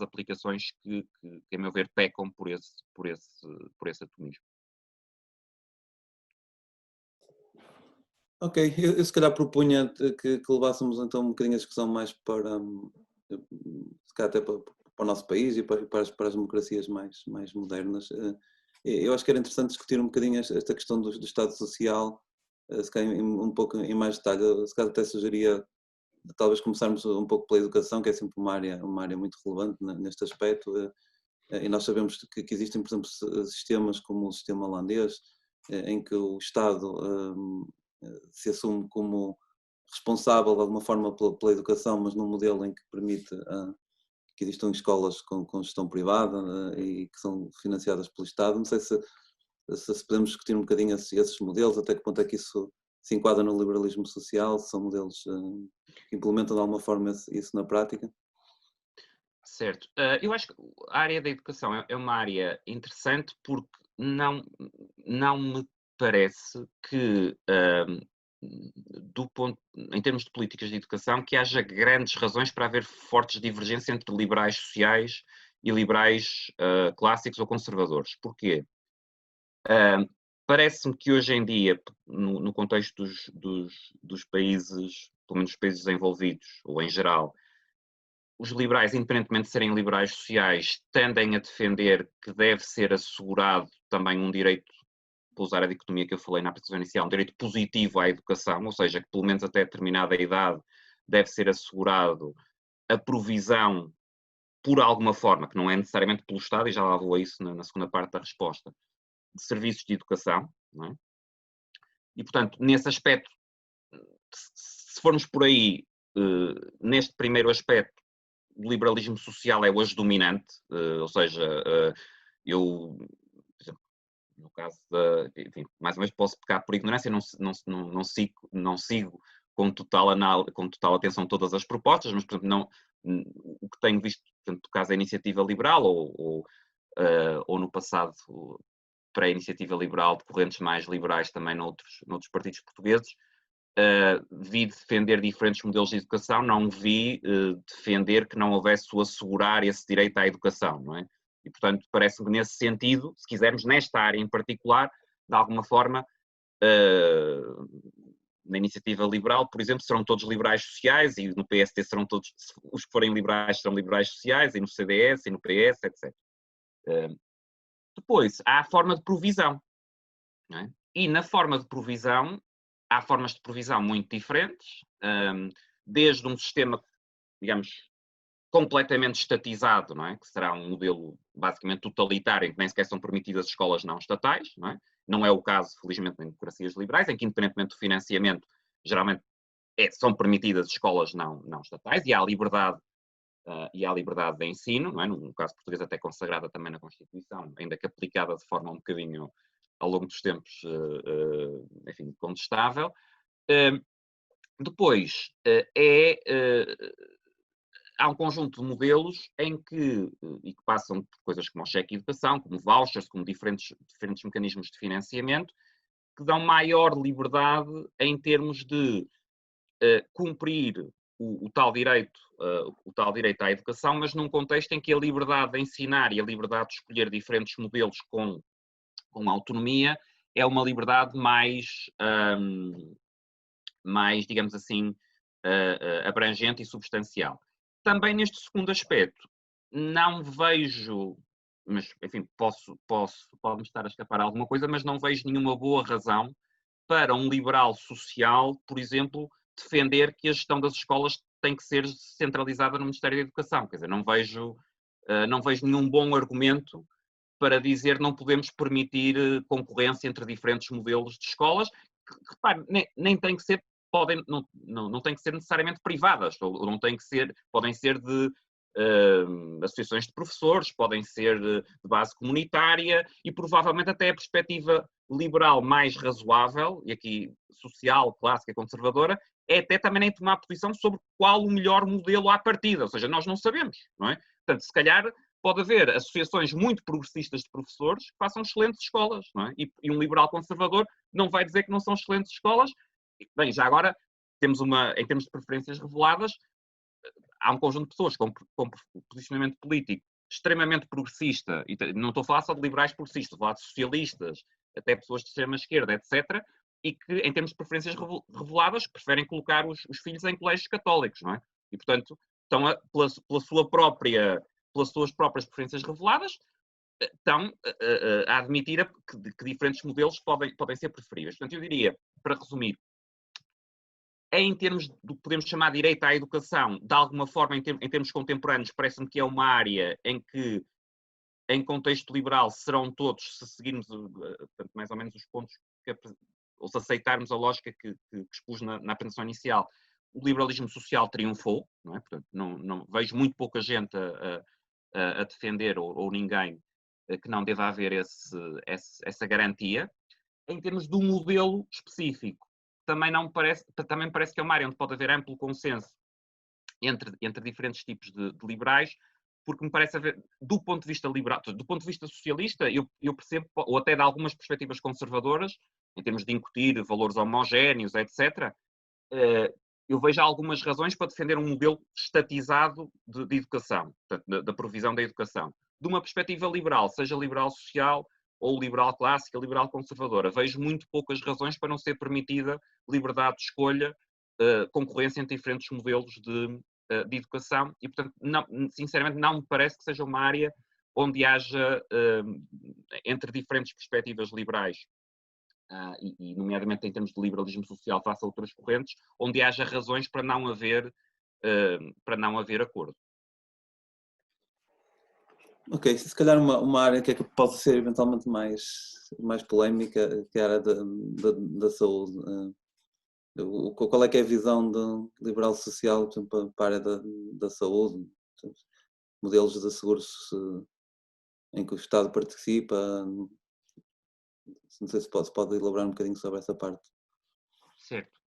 aplicações que, a meu ver, pecam por esse atomismo. Ok, eu se calhar propunha que levássemos então um bocadinho a discussão mais para, se calhar até para o nosso país e para as democracias mais modernas. Eu acho que era interessante discutir um bocadinho esta questão do Estado Social, se calhar um pouco em mais detalhe. Se calhar até sugeria talvez começarmos um pouco pela educação, que é sempre uma área muito relevante neste aspecto, e nós sabemos que existem, por exemplo, sistemas como o sistema holandês, em que o Estado se assume como responsável de alguma forma pela educação, mas num modelo em que permite que existam escolas com gestão privada e que são financiadas pelo Estado. Não sei se podemos discutir um bocadinho esses modelos, até que ponto é que isso se enquadram no liberalismo social, se são modelos que implementam de alguma forma isso na prática. Certo. Eu acho que a área da educação é uma área interessante porque não me parece que, em termos de políticas de educação, que haja grandes razões para haver fortes divergências entre liberais sociais e liberais clássicos ou conservadores. Porquê? Parece-me que hoje em dia, no contexto dos países, pelo menos os países desenvolvidos, ou em geral, os liberais, independentemente de serem liberais sociais, tendem a defender que deve ser assegurado também um direito, para usar a dicotomia que eu falei na apresentação inicial, um direito positivo à educação, ou seja, que pelo menos até determinada idade deve ser assegurado a provisão por alguma forma, que não é necessariamente pelo Estado, e já lá vou a isso na segunda parte da resposta, de serviços de educação, não é? E, portanto, nesse aspecto, se formos por aí, neste primeiro aspecto, o liberalismo social é hoje dominante, ou seja, eu, por exemplo, no caso da, enfim, mais uma vez posso pecar por ignorância, não sigo com total atenção todas as propostas, mas, por exemplo, o que tenho visto, portanto, no caso da iniciativa liberal, ou no passado, para a iniciativa liberal, de correntes mais liberais também noutros partidos portugueses, vi defender diferentes modelos de educação, não vi defender que não houvesse o assegurar esse direito à educação, não é? E, portanto, parece-me nesse sentido, se quisermos, nesta área em particular, de alguma forma, na iniciativa liberal, por exemplo, serão todos liberais sociais, e no PSD serão todos, os que forem liberais serão liberais sociais, e no CDS, e no PS, etc. Depois, há a forma de provisão, não é? E na forma de provisão, há formas de provisão muito diferentes, desde um sistema, digamos, completamente estatizado, não é? Que será um modelo basicamente totalitário, em que nem sequer são permitidas escolas não estatais, não é? Não é o caso, felizmente, em democracias liberais, em que, independentemente do financiamento, geralmente são permitidas escolas não estatais, e há liberdade de ensino, não é? No caso português até consagrada também na Constituição, ainda que aplicada de forma um bocadinho ao longo dos tempos, enfim, contestável. Depois, há um conjunto de modelos em que, e que passam por coisas como o cheque de educação, como vouchers, como diferentes mecanismos de financiamento, que dão maior liberdade em termos de cumprir o tal direito à educação, mas num contexto em que a liberdade de ensinar e a liberdade de escolher diferentes modelos com autonomia é uma liberdade mais, digamos assim, abrangente e substancial. Também neste segundo aspecto, não vejo, mas enfim, pode-me estar a escapar alguma coisa, mas não vejo nenhuma boa razão para um liberal social, por exemplo, defender que a gestão das escolas tem que ser centralizada no Ministério da Educação. Quer dizer, não vejo nenhum bom argumento para dizer não podemos permitir concorrência entre diferentes modelos de escolas, que, repare, nem tem que ser, não tem que ser necessariamente privadas, ou não tem que ser, podem ser de associações de professores, podem ser de base comunitária, e provavelmente até a perspectiva liberal mais razoável, e aqui social, clássica, conservadora, é até também nem tomar posição sobre qual o melhor modelo à partida, ou seja, nós não sabemos, não é? Portanto, se calhar pode haver associações muito progressistas de professores que façam excelentes escolas, não é? E um liberal conservador não vai dizer que não são excelentes escolas. Bem, já agora, em termos de preferências reveladas, há um conjunto de pessoas com posicionamento político extremamente progressista, e não estou a falar só de liberais progressistas, estou a falar de socialistas, até pessoas de extrema-esquerda, etc., e que, em termos de preferências reveladas, preferem colocar os filhos em colégios católicos, não é? E, portanto, estão, pelas suas próprias preferências reveladas, estão a admitir que diferentes modelos podem ser preferíveis. Portanto, eu diria, para resumir, em termos do que podemos chamar de direito à educação, de alguma forma, em termos contemporâneos, parece-me que é uma área em que, em contexto liberal, serão todos, se seguirmos mais ou menos os pontos, ou se aceitarmos a lógica que expus na apresentação inicial, o liberalismo social triunfou, não é? Portanto, não vejo muito pouca gente a defender, ou ninguém, que não deva haver essa garantia. Em termos do modelo específico, também me parece que é uma área onde pode haver amplo consenso entre diferentes tipos de liberais, porque me parece haver, do ponto de vista liberal, do ponto de vista socialista, eu percebo, ou até de algumas perspectivas conservadoras, em termos de incutir valores homogéneos, etc., eu vejo algumas razões para defender um modelo estatizado de educação, portanto, da provisão da educação. De uma perspectiva liberal, seja liberal social ou liberal clássica, liberal conservadora, vejo muito poucas razões para não ser permitida liberdade de escolha, concorrência entre diferentes modelos de educação e, portanto, sinceramente, não me parece que seja uma área onde haja, entre diferentes perspectivas liberais, e nomeadamente em termos de liberalismo social face a outras correntes, onde haja razões para não haver acordo. Ok, se calhar uma área que pode ser eventualmente mais polémica, que é a área da saúde. Qual é que é a visão do liberal social, por exemplo, para a área da saúde? Modelos de seguros em que o Estado participa? Não sei se pode elaborar um bocadinho sobre essa parte. Certo.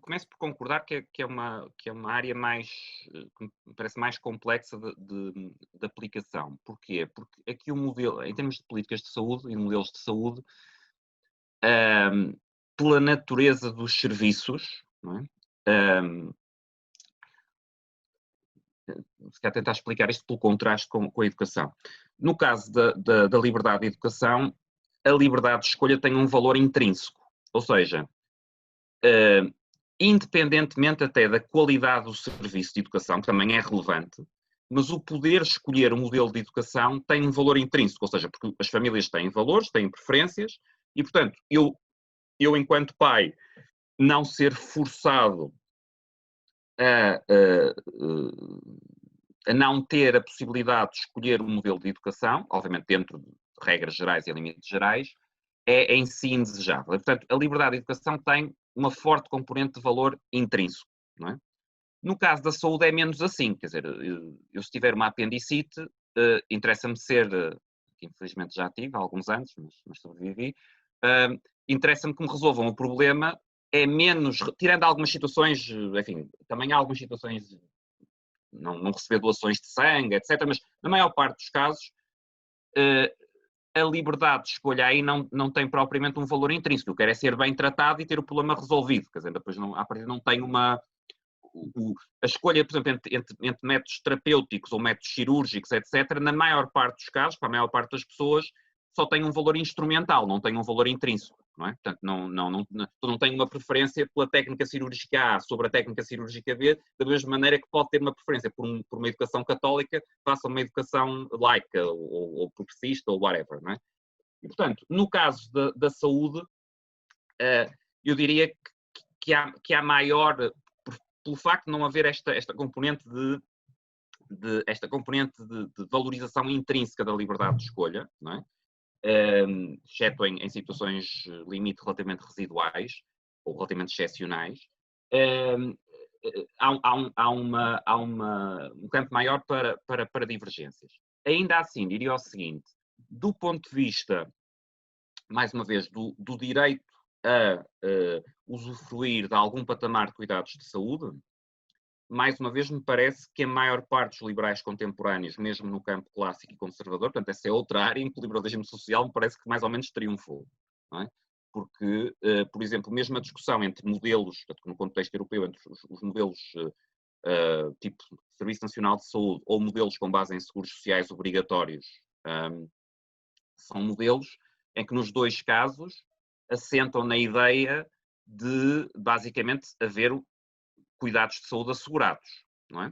Começo por concordar que é uma área que me parece mais complexa de aplicação. Porquê? Porque aqui o modelo, em termos de políticas de saúde e modelos de saúde, pela natureza dos serviços, não é? Se calhar tentar explicar isto pelo contraste com a educação. No caso da liberdade de educação, a liberdade de escolha tem um valor intrínseco, ou seja, independentemente até da qualidade do serviço de educação, que também é relevante, mas o poder escolher o modelo de educação tem um valor intrínseco, ou seja, porque as famílias têm valores, têm preferências, e, portanto, eu enquanto pai, não ser forçado a não ter a possibilidade de escolher um modelo de educação, obviamente dentro de regras gerais e limites gerais, é em si indesejável. Portanto, a liberdade de educação tem uma forte componente de valor intrínseco, não é? No caso da saúde é menos assim, quer dizer, eu se tiver uma apendicite, interessa-me ser, que infelizmente já tive há alguns anos, mas sobrevivi, interessa-me que me resolvam o problema, é menos, tirando algumas situações, enfim, também há algumas situações, não receber doações de sangue, etc., mas na maior parte dos casos, a liberdade de escolha aí não tem propriamente um valor intrínseco. Eu quero é ser bem tratado e ter o problema resolvido. Quer dizer, depois à partida não tem uma... A escolha, por exemplo, entre métodos terapêuticos ou métodos cirúrgicos, etc., na maior parte dos casos, para a maior parte das pessoas, só tem um valor instrumental, não tem um valor intrínseco. Não é? Portanto, não tem uma preferência pela técnica cirúrgica A sobre a técnica cirúrgica B, da mesma maneira que pode ter uma preferência por uma educação católica face a uma educação laica ou progressista ou whatever. Não é? E, portanto, no caso da saúde, eu diria que há maior, pelo facto de não haver esta componente de valorização intrínseca da liberdade de escolha, não é? Exceto em situações limite relativamente residuais ou relativamente excepcionais, há um campo maior para divergências. Ainda assim, diria o seguinte, do ponto de vista, mais uma vez, do direito a usufruir de algum patamar de cuidados de saúde, mais uma vez me parece que a maior parte dos liberais contemporâneos, mesmo no campo clássico e conservador, portanto essa é outra área em que o liberalismo social me parece que mais ou menos triunfou. Não é? Porque, por exemplo, mesmo a discussão entre modelos, no contexto europeu, entre os modelos tipo Serviço Nacional de Saúde ou modelos com base em seguros sociais obrigatórios, são modelos em que nos dois casos assentam na ideia de, basicamente, haver cuidados de saúde assegurados, não é?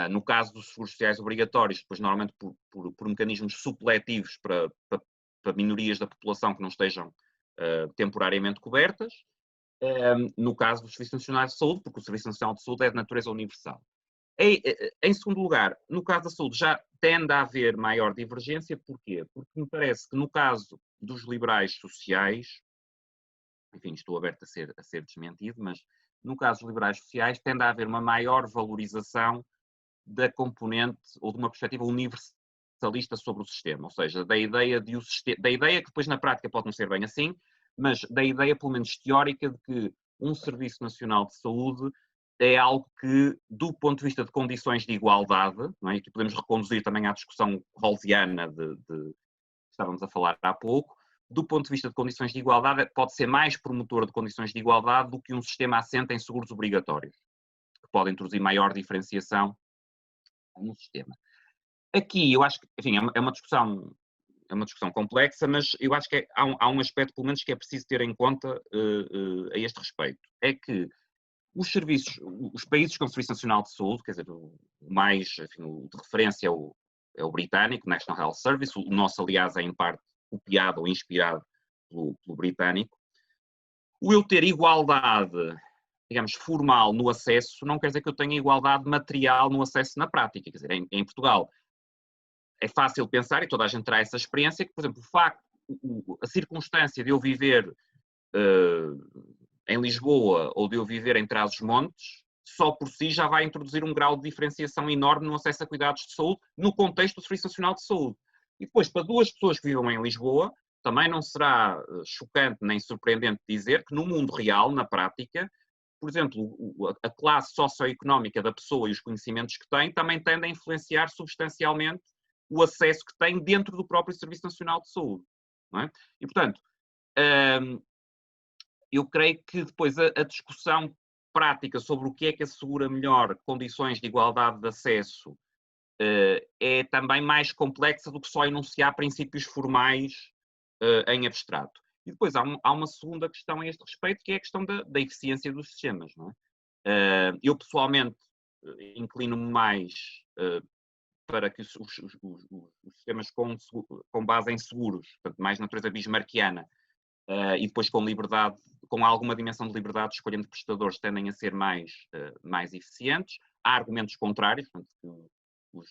No caso dos seguros sociais obrigatórios, depois normalmente por mecanismos supletivos para minorias da população que não estejam temporariamente cobertas, no caso do Serviço Nacional de Saúde, porque o Serviço Nacional de Saúde é de natureza universal. Em segundo lugar, no caso da saúde já tende a haver maior divergência, porquê? Porque me parece que no caso dos liberais sociais, enfim, estou aberto a ser desmentido, mas no caso dos liberais sociais, tende a haver uma maior valorização da componente ou de uma perspectiva universalista sobre o sistema, ou seja, da ideia que depois na prática pode não ser bem assim, mas da ideia, pelo menos teórica, de que um Serviço Nacional de Saúde é algo que, do ponto de vista de condições de igualdade, não é? E que podemos reconduzir também à discussão rawlsiana que estávamos a falar há pouco, do ponto de vista de condições de igualdade, pode ser mais promotor de condições de igualdade do que um sistema assente em seguros obrigatórios, que pode introduzir maior diferenciação no sistema. Aqui, eu acho que, enfim, é uma discussão complexa, mas eu acho que há um aspecto, pelo menos, que é preciso ter em conta a este respeito. É que os países com Serviço Nacional de Saúde, quer dizer, o de referência é o britânico, National Health Service, o nosso, aliás, é em parte copiado ou inspirado pelo britânico. O eu ter igualdade, digamos, formal no acesso, não quer dizer que eu tenha igualdade material no acesso na prática. Quer dizer, em Portugal é fácil pensar, e toda a gente terá essa experiência, que, por exemplo, a circunstância de eu viver em Lisboa ou de eu viver em Trás-os-Montes, só por si já vai introduzir um grau de diferenciação enorme no acesso a cuidados de saúde no contexto do Serviço Nacional de Saúde. E depois, para duas pessoas que vivam em Lisboa, também não será chocante nem surpreendente dizer que no mundo real, na prática, por exemplo, a classe socioeconómica da pessoa e os conhecimentos que tem também tendem a influenciar substancialmente o acesso que tem dentro do próprio Serviço Nacional de Saúde. Não é? E, portanto, eu creio que depois a discussão prática sobre o que é que assegura melhor condições de igualdade de acesso é também mais complexa do que só enunciar princípios formais em abstrato. E depois há uma segunda questão a este respeito, que é a questão da eficiência dos sistemas. Não é? Eu, pessoalmente, inclino-me mais para que os sistemas com base em seguros, portanto, mais natureza bismarckiana, e depois com liberdade, com alguma dimensão de liberdade de escolha entre prestadores, tendem a ser mais eficientes. Há argumentos contrários, portanto, os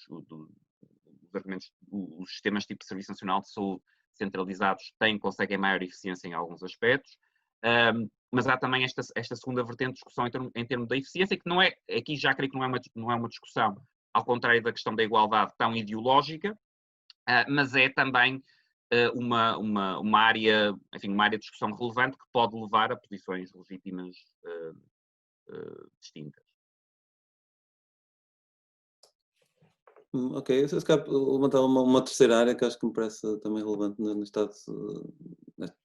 sistemas tipo Serviço Nacional de Saúde centralizados conseguem maior eficiência em alguns aspectos, mas há também esta segunda vertente de discussão em termos da eficiência, que não é, aqui já creio que não é uma discussão, ao contrário da questão da igualdade, tão ideológica, mas é também uma área, enfim, uma área de discussão relevante que pode levar a posições legítimas distintas. Ok, eu se calhar levantar uma terceira área que acho que me parece também relevante no Estado,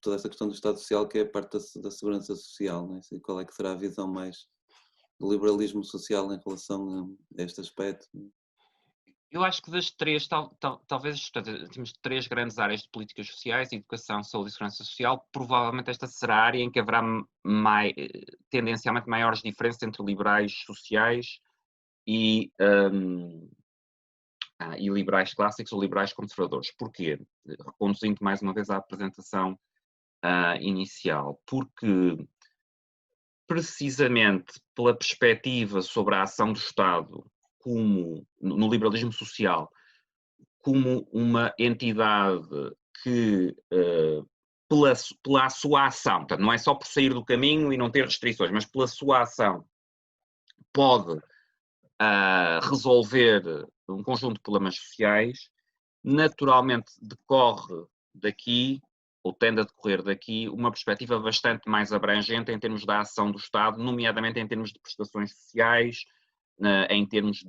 toda essa questão do Estado Social, que é a parte da segurança social, né? E qual é que será a visão mais do liberalismo social em relação a este aspecto? Eu acho que das três, talvez temos três grandes áreas de políticas sociais: educação, saúde e segurança social. Provavelmente esta será a área em que haverá tendencialmente maiores diferenças entre liberais sociais e liberais clássicos ou liberais conservadores. Porquê? Reconduzindo mais uma vez à apresentação inicial. Porque, precisamente pela perspectiva sobre a ação do Estado no liberalismo social, como uma entidade que, pela sua ação, portanto, não é só por sair do caminho e não ter restrições, mas pela sua ação, pode resolver um conjunto de problemas sociais, naturalmente decorre daqui, ou tende a decorrer daqui, uma perspectiva bastante mais abrangente em termos da ação do Estado, nomeadamente em termos de prestações sociais, em termos,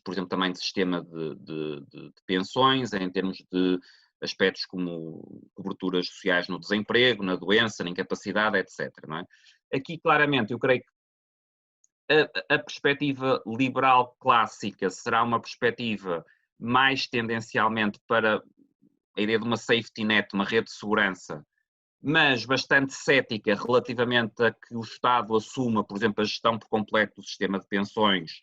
por exemplo, também de sistema de pensões, em termos de aspectos como coberturas sociais no desemprego, na doença, na incapacidade, etc. Não é? Aqui, claramente, eu creio que a perspectiva liberal clássica será uma perspectiva mais tendencialmente para a ideia de uma safety net, uma rede de segurança, mas bastante cética relativamente a que o Estado assuma, por exemplo, a gestão por completo do sistema de pensões,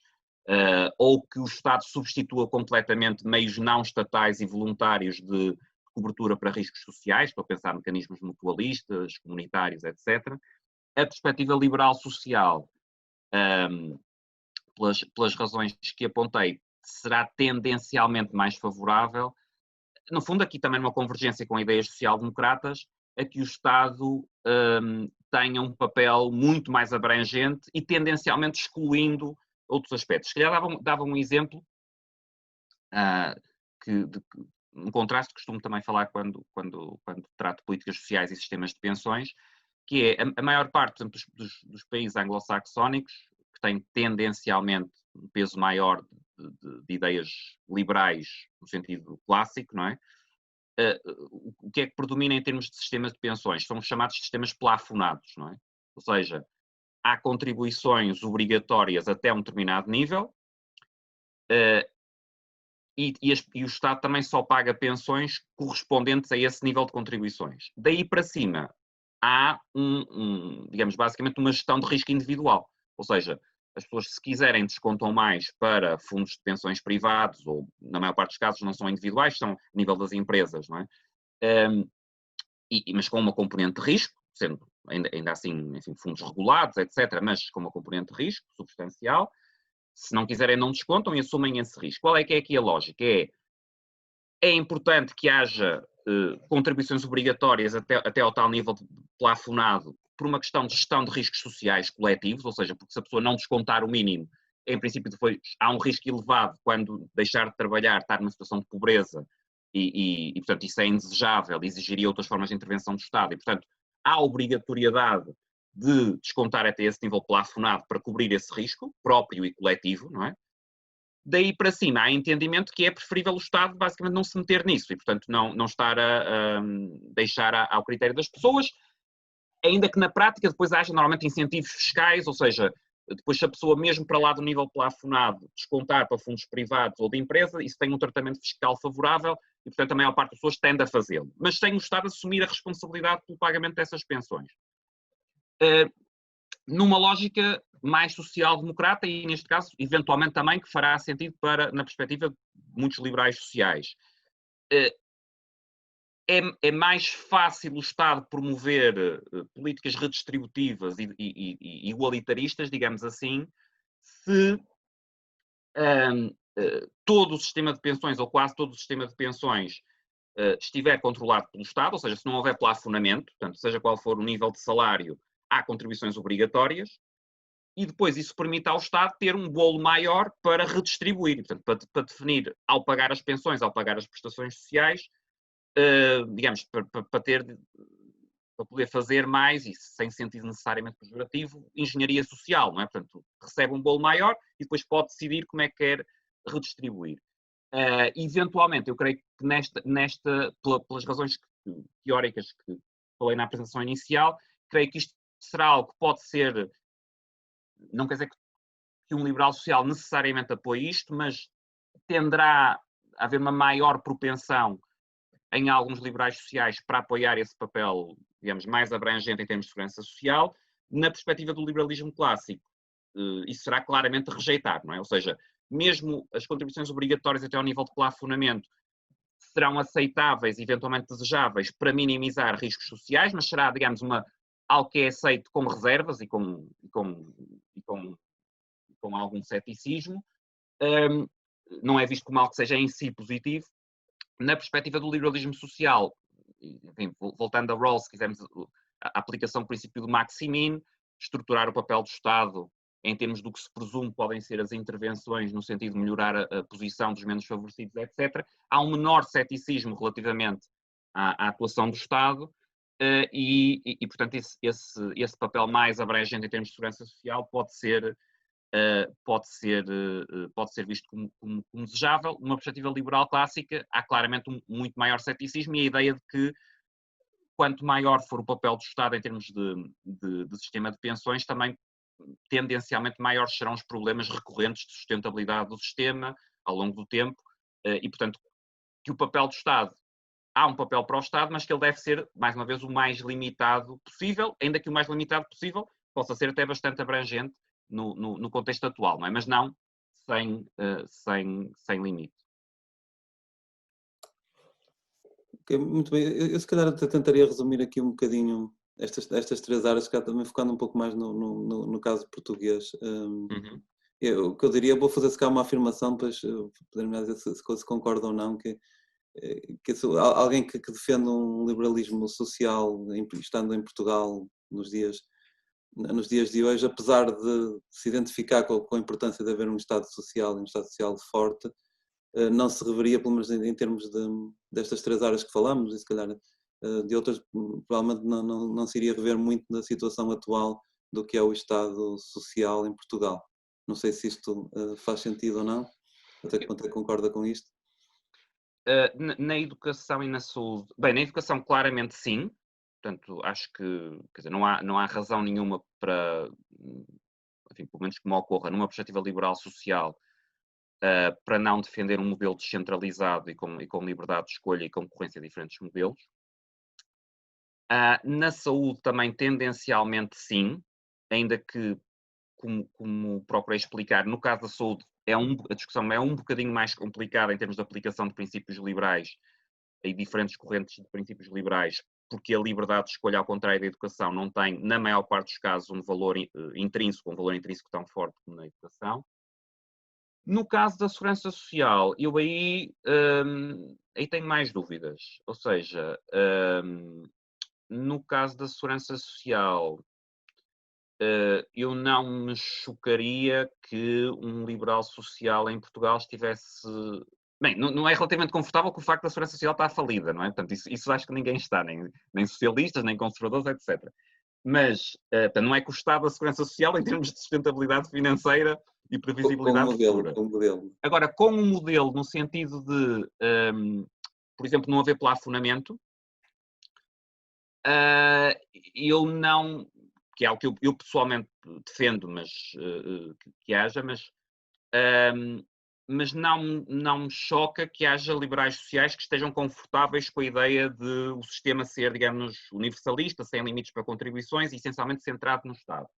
ou que o Estado substitua completamente meios não estatais e voluntários de cobertura para riscos sociais, estou a pensar em mecanismos mutualistas, comunitários, etc. A perspectiva liberal social, pelas razões que apontei, será tendencialmente mais favorável. No fundo, aqui também uma convergência com ideias social-democratas, a que o Estado tenha um papel muito mais abrangente e tendencialmente excluindo outros aspectos. Se calhar dava um exemplo um contraste que costumo também falar quando trato de políticas sociais e sistemas de pensões, que é a maior parte, por exemplo, dos países anglo-saxónicos, que têm tendencialmente um peso maior de ideias liberais no sentido clássico, não é? O que é que predomina em termos de sistemas de pensões? São os chamados sistemas plafonados, não é? Ou seja, há contribuições obrigatórias até um determinado nível, e o Estado também só paga pensões correspondentes a esse nível de contribuições. Daí para cima, há digamos, basicamente uma gestão de risco individual. Ou seja, as pessoas, se quiserem, descontam mais para fundos de pensões privados, ou na maior parte dos casos não são individuais, são a nível das empresas, não é? Mas com uma componente de risco, sendo ainda assim, enfim, fundos regulados, etc., mas com uma componente de risco substancial. Se não quiserem, não descontam e assumem esse risco. Qual é que é aqui a lógica? É importante que haja contribuições obrigatórias até ao tal nível de plafonado por uma questão de gestão de riscos sociais coletivos, ou seja, porque se a pessoa não descontar o mínimo, em princípio depois há um risco elevado quando deixar de trabalhar, estar numa situação de pobreza e portanto, isso é indesejável, exigiria outras formas de intervenção do Estado e, portanto, há obrigatoriedade de descontar até esse nível plafonado para cobrir esse risco próprio e coletivo, não é? Daí para cima há entendimento que é preferível o Estado basicamente não se meter nisso e, portanto, não estar a deixar ao critério das pessoas, ainda que na prática depois haja normalmente incentivos fiscais, ou seja, depois se a pessoa mesmo para lá do nível plafonado descontar para fundos privados ou de empresa, isso tem um tratamento fiscal favorável e, portanto, a maior parte das pessoas tende a fazê-lo. Mas sem o Estado assumir a responsabilidade pelo pagamento dessas pensões. Numa lógica mais social-democrata e, neste caso, eventualmente também que fará sentido na perspectiva de muitos liberais sociais. É mais fácil o Estado promover políticas redistributivas e igualitaristas, digamos assim, se todo o sistema de pensões, ou quase todo o sistema de pensões, estiver controlado pelo Estado, ou seja, se não houver plafonamento, portanto, seja qual for o nível de salário, há contribuições obrigatórias, e depois isso permite ao Estado ter um bolo maior para redistribuir, portanto, para definir, ao pagar as pensões, ao pagar as prestações sociais, digamos, para poder fazer mais, e sem sentido necessariamente pejorativo, engenharia social, não é? Portanto, recebe um bolo maior e depois pode decidir como é que quer redistribuir. Eventualmente, eu creio que pelas razões teóricas que falei na apresentação inicial, creio que isto será algo que pode ser, não quer dizer que um liberal social necessariamente apoie isto, mas tenderá a haver uma maior propensão em alguns liberais sociais para apoiar esse papel, digamos, mais abrangente em termos de segurança social. Na perspectiva do liberalismo clássico, isso será claramente rejeitado, não é? Ou seja, mesmo as contribuições obrigatórias até ao nível de plafonamento serão aceitáveis, eventualmente desejáveis, para minimizar riscos sociais, mas será, digamos, algo que é aceito com reservas e com algum ceticismo. Não é visto como algo que seja em si positivo. Na perspectiva do liberalismo social, enfim, voltando a Rawls, se quisermos a aplicação do princípio do Maximin, estruturar o papel do Estado em termos do que se presume podem ser as intervenções no sentido de melhorar a posição dos menos favorecidos, etc. Há um menor ceticismo relativamente à atuação do Estado portanto, esse papel mais abrangente em termos de segurança social pode ser visto como desejável. Numa perspectiva liberal clássica, há claramente muito maior ceticismo e a ideia de que quanto maior for o papel do Estado em termos de sistema de pensões, também tendencialmente maiores serão os problemas recorrentes de sustentabilidade do sistema ao longo do tempo e, portanto, que o papel do Estado, há um papel para o Estado, mas que ele deve ser, mais uma vez, o mais limitado possível, ainda que o mais limitado possível possa ser até bastante abrangente no contexto atual, não é? Mas não sem limite. Okay, muito bem. Eu se calhar até tentaria resumir aqui um bocadinho estas três áreas, que também focando um pouco mais no caso português. O que eu diria, vou fazer se calhar uma afirmação, depois poderem dizer se concordam ou não, que alguém que defende um liberalismo social, estando em Portugal nos dias de hoje, apesar de se identificar com a importância de haver um Estado social, forte, não se reveria, pelo menos em termos destas 3 áreas que falamos, e se calhar de outras, provavelmente não se iria rever muito da situação atual do que é o Estado Social em Portugal. Não sei se isto faz sentido ou não, até que ponto é que concorda com isto? Na educação e na saúde, bem, na educação claramente sim, portanto acho que, quer dizer, não há razão nenhuma para, enfim, pelo menos que me ocorra, numa perspectiva liberal social, para não defender um modelo descentralizado e com liberdade de escolha e concorrência de diferentes modelos. Na saúde também tendencialmente sim, ainda que, como procurei explicar, no caso da saúde a discussão é um bocadinho mais complicada em termos de aplicação de princípios liberais e diferentes correntes de princípios liberais, porque a liberdade de escolha, ao contrário da educação, não tem, na maior parte dos casos, um valor intrínseco tão forte como na educação. No caso da segurança social, eu aí tenho mais dúvidas. Ou seja, no caso da segurança social, eu não me chocaria que um liberal social em Portugal estivesse... Bem, não é relativamente confortável com o facto da segurança social estar falida, não é? Portanto, isso acho que ninguém está, nem socialistas, nem conservadores, etc. Mas não é que o Estado da segurança social, em termos de sustentabilidade financeira e previsibilidade futura. Com o modelo. Agora, com um modelo no sentido de, por exemplo, não haver plafonamento, eu não... que é algo que eu pessoalmente defendo, mas que haja, mas não me choca que haja liberais sociais que estejam confortáveis com a ideia de o sistema ser, digamos, universalista, sem limites para contribuições e essencialmente centrado no Estado.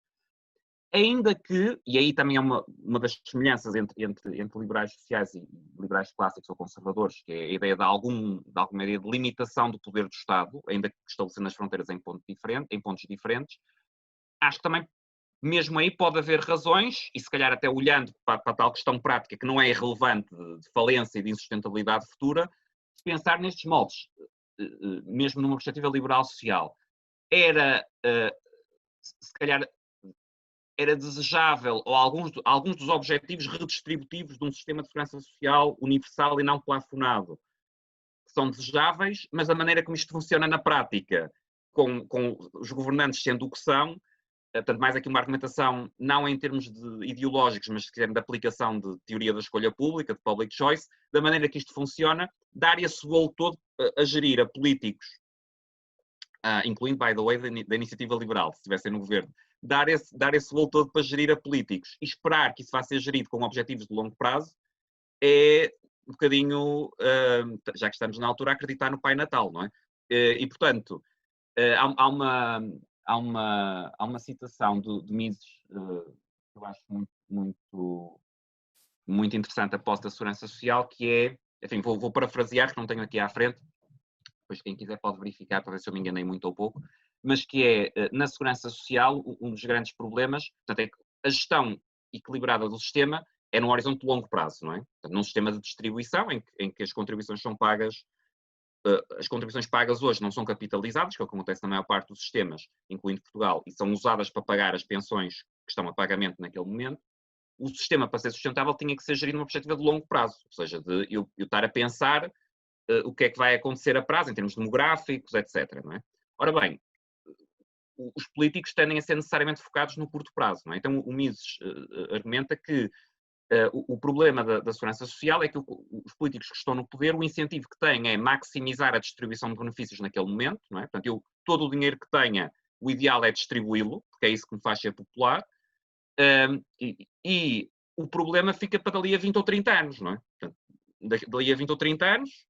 Ainda que, e aí também é uma das semelhanças entre liberais sociais e liberais clássicos ou conservadores, que é a ideia de alguma ideia de limitação do poder do Estado, ainda que estabelecendo as fronteiras em pontos diferentes, acho que também, mesmo aí, pode haver razões, e se calhar até olhando para tal questão prática, que não é irrelevante de falência e de insustentabilidade futura, de pensar nestes moldes, mesmo numa perspectiva liberal social. Se calhar, era desejável, ou alguns dos objetivos redistributivos de um sistema de segurança social universal e não plafonado, que são desejáveis, mas a maneira como isto funciona na prática, com os governantes sendo o que são, portanto, mais aqui uma argumentação, não em termos ideológicos, mas se quiserem de aplicação de teoria da escolha pública, de public choice, da maneira que isto funciona, dar esse bolo todo a gerir a políticos, incluindo, by the way, da iniciativa liberal, se estivessem no governo, dar esse bolo todo para gerir a políticos e esperar que isso vá ser gerido com objetivos de longo prazo, é um bocadinho, já que estamos na altura, acreditar no Pai Natal, não é? E, portanto, há uma citação de Mises que eu acho muito interessante após da segurança social, que é, enfim, vou parafrasear, que não tenho aqui à frente, depois quem quiser pode verificar para ver se eu me enganei muito ou pouco, mas que é, na segurança social, um dos grandes problemas, portanto, é que a gestão equilibrada do sistema é num horizonte de longo prazo, não é? Portanto, num sistema de distribuição em que as contribuições são pagas, as contribuições pagas hoje não são capitalizadas, que é o que acontece na maior parte dos sistemas, incluindo Portugal, e são usadas para pagar as pensões que estão a pagamento naquele momento. O sistema, para ser sustentável, tinha que ser gerido numa perspectiva de longo prazo, ou seja, de eu estar a pensar o que é que vai acontecer a prazo, em termos demográficos, etc. Não é? Ora bem, os políticos tendem a ser necessariamente focados no curto prazo. Não é? Então, o Mises argumenta que o problema da segurança social é que os políticos que estão no poder, o incentivo que têm é maximizar a distribuição de benefícios naquele momento. Não é? Portanto, todo o dinheiro que tenha, o ideal é distribuí-lo, porque é isso que me faz ser popular. E o problema fica para dali a 20 ou 30 anos. Não é? Portanto, dali a 20 ou 30 anos,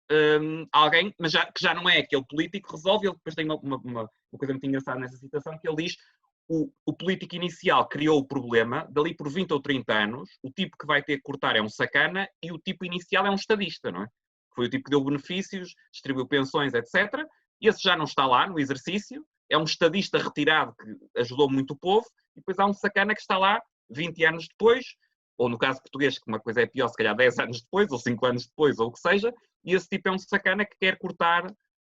alguém, mas que já não é aquele político, resolve. Ele depois tem uma coisa muito engraçada nessa citação, que ele diz: o político inicial criou o problema, dali por 20 ou 30 anos, o tipo que vai ter que cortar é um sacana e o tipo inicial é um estadista, não é? Foi o tipo que deu benefícios, distribuiu pensões, etc. Esse já não está lá no exercício, é um estadista retirado que ajudou muito o povo, e depois há um sacana que está lá 20 anos depois, ou no caso português, que uma coisa é pior, se calhar 10 anos depois, ou 5 anos depois, ou o que seja, e esse tipo é um sacana que quer cortar,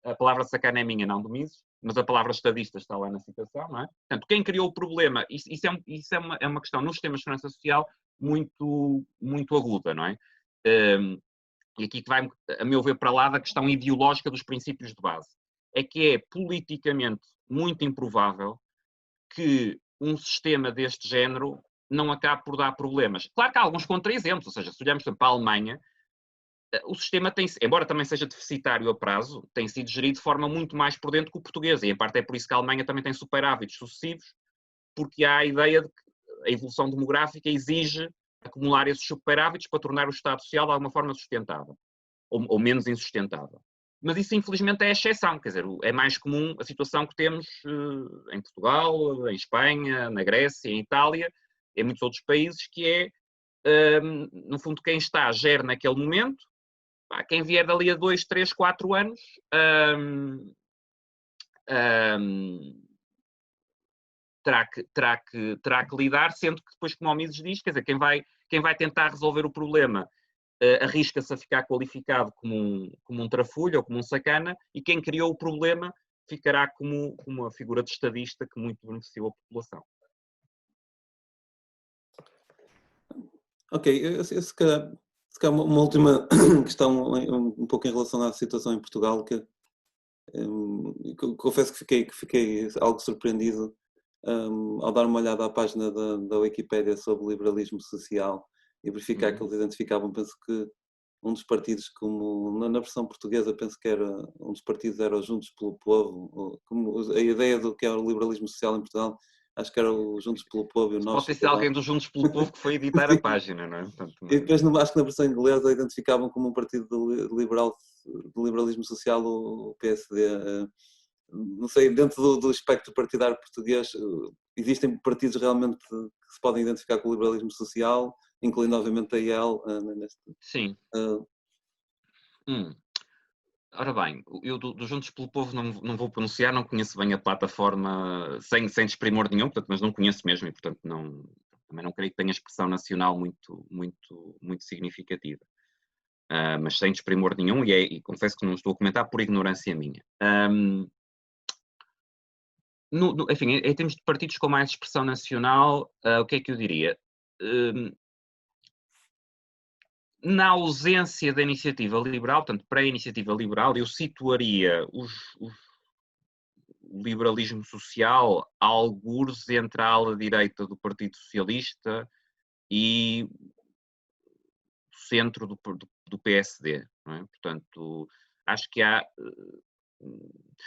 a palavra sacana é minha, não do Mises, mas a palavra estadista está lá na citação, não é? Portanto, quem criou o problema, isso é uma questão no sistema de segurança social muito aguda, não é? e aqui que vai, a meu ver, para lá da questão ideológica dos princípios de base, é que é politicamente muito improvável que um sistema deste género não acabe por dar problemas. Claro que há alguns contra-exemplos, ou seja, se olharmos para a Alemanha, o sistema tem, embora também seja deficitário a prazo, tem sido gerido de forma muito mais prudente que o português, e em parte é por isso que a Alemanha também tem superávites sucessivos, porque há a ideia de que a evolução demográfica exige acumular esses superávites para tornar o Estado Social de alguma forma sustentável, ou menos insustentável. Mas isso, infelizmente, é a exceção, quer dizer, é mais comum a situação que temos em Portugal, em Espanha, na Grécia, em Itália, em muitos outros países, que é, no fundo, quem está gera naquele momento, quem vier dali a 2, 3, 4 anos, terá que lidar, sendo que depois, como o Mises diz, quer dizer, quem vai tentar resolver o problema arrisca-se a ficar qualificado como um trafulho ou como um sacana, e quem criou o problema ficará como uma figura de estadista que muito beneficiou a população. Ok, se calhar uma última questão um pouco em relação à situação em Portugal, que confesso que fiquei algo surpreendido ao dar uma olhada à página da Wikipédia sobre liberalismo social e verificar que eles identificavam, penso que um dos partidos, como na versão portuguesa, penso que era um dos partidos era o Juntos pelo Povo, como a ideia do que é o liberalismo social em Portugal, acho que era o Juntos pelo Povo e o Nós. Pode ter sido alguém dos Juntos pelo Povo que foi editar a página, não é? Portanto, E depois, acho que na versão inglesa, identificavam como um partido de liberalismo social o PSD. Não sei, dentro do espectro partidário português, existem partidos realmente que se podem identificar com o liberalismo social, incluindo, obviamente, a IEL. Sim. Ora bem, eu do Juntos pelo Povo não vou pronunciar, não conheço bem a plataforma, sem desprimor nenhum, portanto, mas não conheço mesmo e, portanto, também não creio que tenha expressão nacional muito significativa. Mas sem desprimor nenhum, e confesso que não estou a comentar por ignorância minha. Enfim, em termos de partidos com mais expressão nacional, o que é que eu diria? Na ausência da iniciativa liberal, portanto, para a iniciativa liberal, eu situaria o liberalismo social algures entre a ala direita do Partido Socialista e o centro do PSD. Não é? Portanto, acho que há...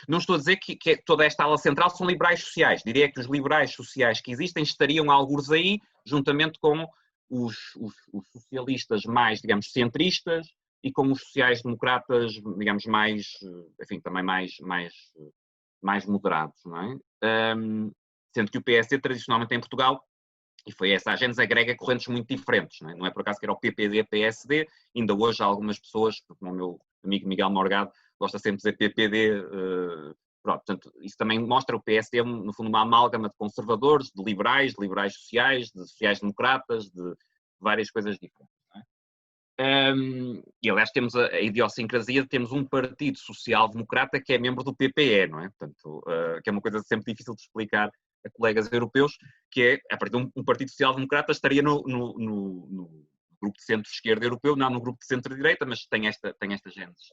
Não estou a dizer que toda esta ala central são liberais sociais. Diria que os liberais sociais que existem estariam algures aí, juntamente com os socialistas mais, digamos, centristas e com os sociais-democratas, digamos, mais, enfim, também mais moderados, não é? Sendo que o PSD, tradicionalmente em Portugal, e foi essa a gênese, agrega correntes muito diferentes, não é? Não é por acaso que era o PPD-PSD, ainda hoje há algumas pessoas, como o meu amigo Miguel Morgado, gosta sempre de dizer PPD, pronto, portanto, isso também mostra o PSD, no fundo, uma amálgama de conservadores, de liberais sociais, de sociais-democratas, de várias coisas diferentes. Não é? E, aliás, temos a idiosincrasia de termos um partido social-democrata que é membro do PPE, não é? Portanto, que é uma coisa sempre difícil de explicar a colegas europeus, que é, a partir de um partido social-democrata estaria no grupo de centro-esquerda europeu, não no grupo de centro-direita, mas tem esta gênese.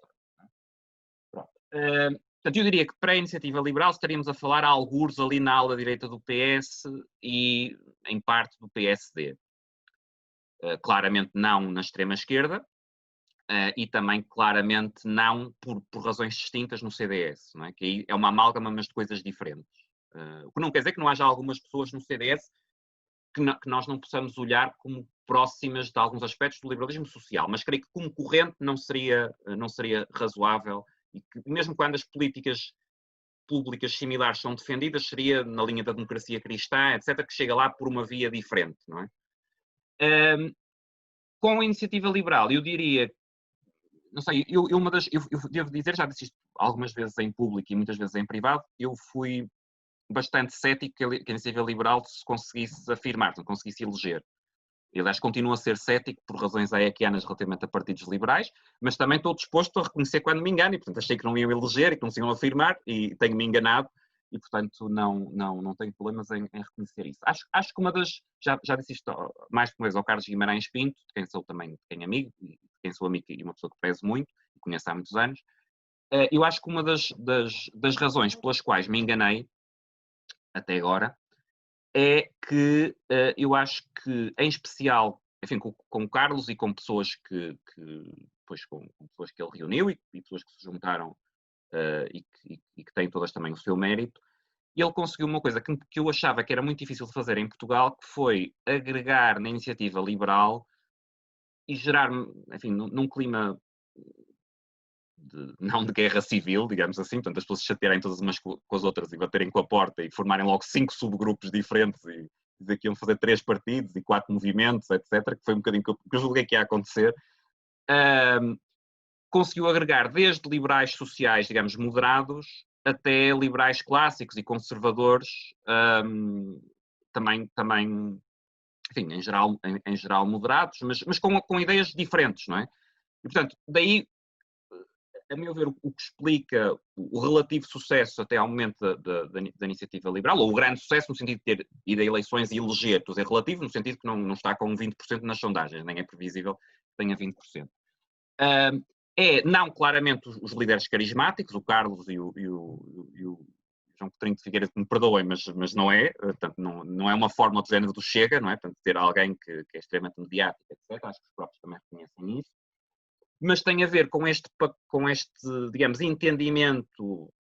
Portanto, eu diria que para a iniciativa liberal estaríamos a falar algures ali na ala direita do PS e em parte do PSD. Claramente não na extrema-esquerda e também claramente não por razões distintas no CDS, não é? Que aí é uma amálgama, mas de coisas diferentes. O que não quer dizer que não haja algumas pessoas no CDS que nós não possamos olhar como próximas de alguns aspectos do liberalismo social, mas creio que como corrente não seria razoável, e que mesmo quando as políticas públicas similares são defendidas, seria na linha da democracia cristã, etc., que chega lá por uma via diferente, não é? Com a iniciativa liberal, eu diria, não sei, eu devo dizer, já disse isto algumas vezes em público e muitas vezes em privado, eu fui bastante cético que a iniciativa liberal se conseguisse afirmar, se conseguisse eleger. Aliás, continuo a ser cético por razões hayekianas relativamente a partidos liberais, mas também estou disposto a reconhecer quando me engano, e portanto achei que não iam eleger e que não se iam afirmar, e tenho-me enganado, e portanto não tenho problemas em reconhecer isso. Acho que uma das, já disse isto mais que uma vez ao Carlos Guimarães Pinto, de quem sou também amigo, e de quem quem sou amigo e uma pessoa que prezo muito, e conheço há muitos anos. Eu acho que uma das razões pelas quais me enganei, até agora, é que eu acho que, em especial, enfim, com o Carlos e com pessoas depois com pessoas que ele reuniu e pessoas que se juntaram e que têm todas também o seu mérito, ele conseguiu uma coisa que eu achava que era muito difícil de fazer em Portugal, que foi agregar na iniciativa liberal e gerar, enfim, num clima não de guerra civil, digamos assim, portanto, as pessoas se chatearem todas umas com as outras e baterem com a porta e formarem logo 5 subgrupos diferentes e dizer que iam fazer 3 partidos e 4 movimentos, etc., que foi um bocadinho que eu julguei que ia acontecer. Conseguiu agregar desde liberais sociais, digamos, moderados, até liberais clássicos e conservadores, também enfim, em geral moderados, mas com ideias diferentes, não é? E, portanto, daí, a meu ver, o que explica o relativo sucesso até ao momento da iniciativa liberal, ou o grande sucesso no sentido de ter ido a eleições e eleger, estou a dizer relativo, no sentido que não está com 20% nas sondagens, nem é previsível que tenha 20%. Não claramente os líderes carismáticos, o Carlos e o João Coutinho de Figueiredo, que me perdoem, mas não é, portanto, não é uma fórmula do género do Chega, não é? Portanto, ter alguém que é extremamente mediático, etc. Acho que os próprios também reconhecem isso. Mas tem a ver com este, digamos, entendimento,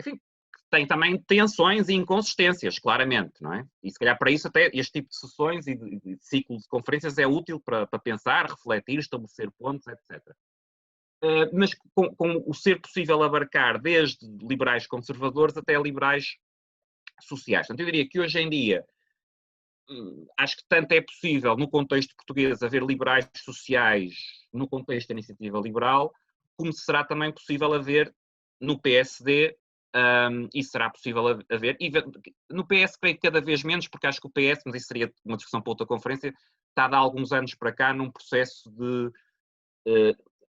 enfim, que tem também tensões e inconsistências, claramente, não é? E se calhar para isso até este tipo de sessões e de ciclo de conferências é útil para pensar, refletir, estabelecer pontos, etc. Mas com o ser possível abarcar desde liberais conservadores até liberais sociais. Portanto, eu diria que hoje em dia acho que tanto é possível no contexto português haver liberais sociais no contexto da iniciativa liberal, como será também possível haver no PSD, e será possível haver, e no PS creio que cada vez menos, porque acho que o PS, mas isso seria uma discussão para outra conferência, está há alguns anos para cá num processo de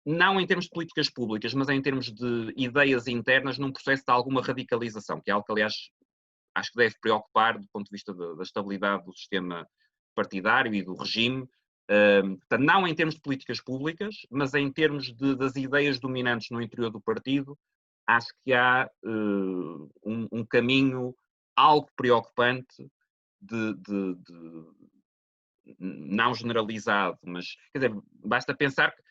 não em termos de políticas públicas, mas em termos de ideias internas, num processo de alguma radicalização, que é algo que, aliás, acho que deve preocupar do ponto de vista da estabilidade do sistema partidário e do regime, portanto, não em termos de políticas públicas, mas em termos das ideias dominantes no interior do partido, acho que há um caminho algo preocupante não generalizado, mas, quer dizer, basta pensar que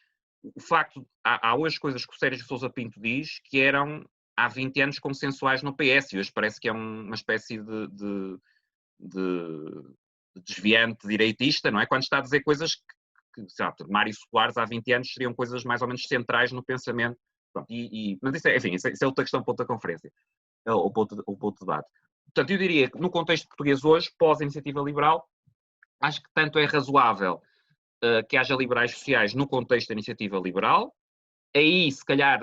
o facto, há hoje coisas que o Sérgio Sousa Pinto diz que eram há 20 anos consensuais no PS e hoje parece que é uma espécie de desviante direitista, não é? Quando está a dizer coisas que sei lá, Mário Soares há 20 anos seriam coisas mais ou menos centrais no pensamento. Pronto, mas isso é, enfim, isso é outra questão para outra conferência, ou para outro debate. Portanto, eu diria que no contexto português hoje, pós-iniciativa liberal, acho que tanto é razoável que haja liberais sociais no contexto da iniciativa liberal, aí se calhar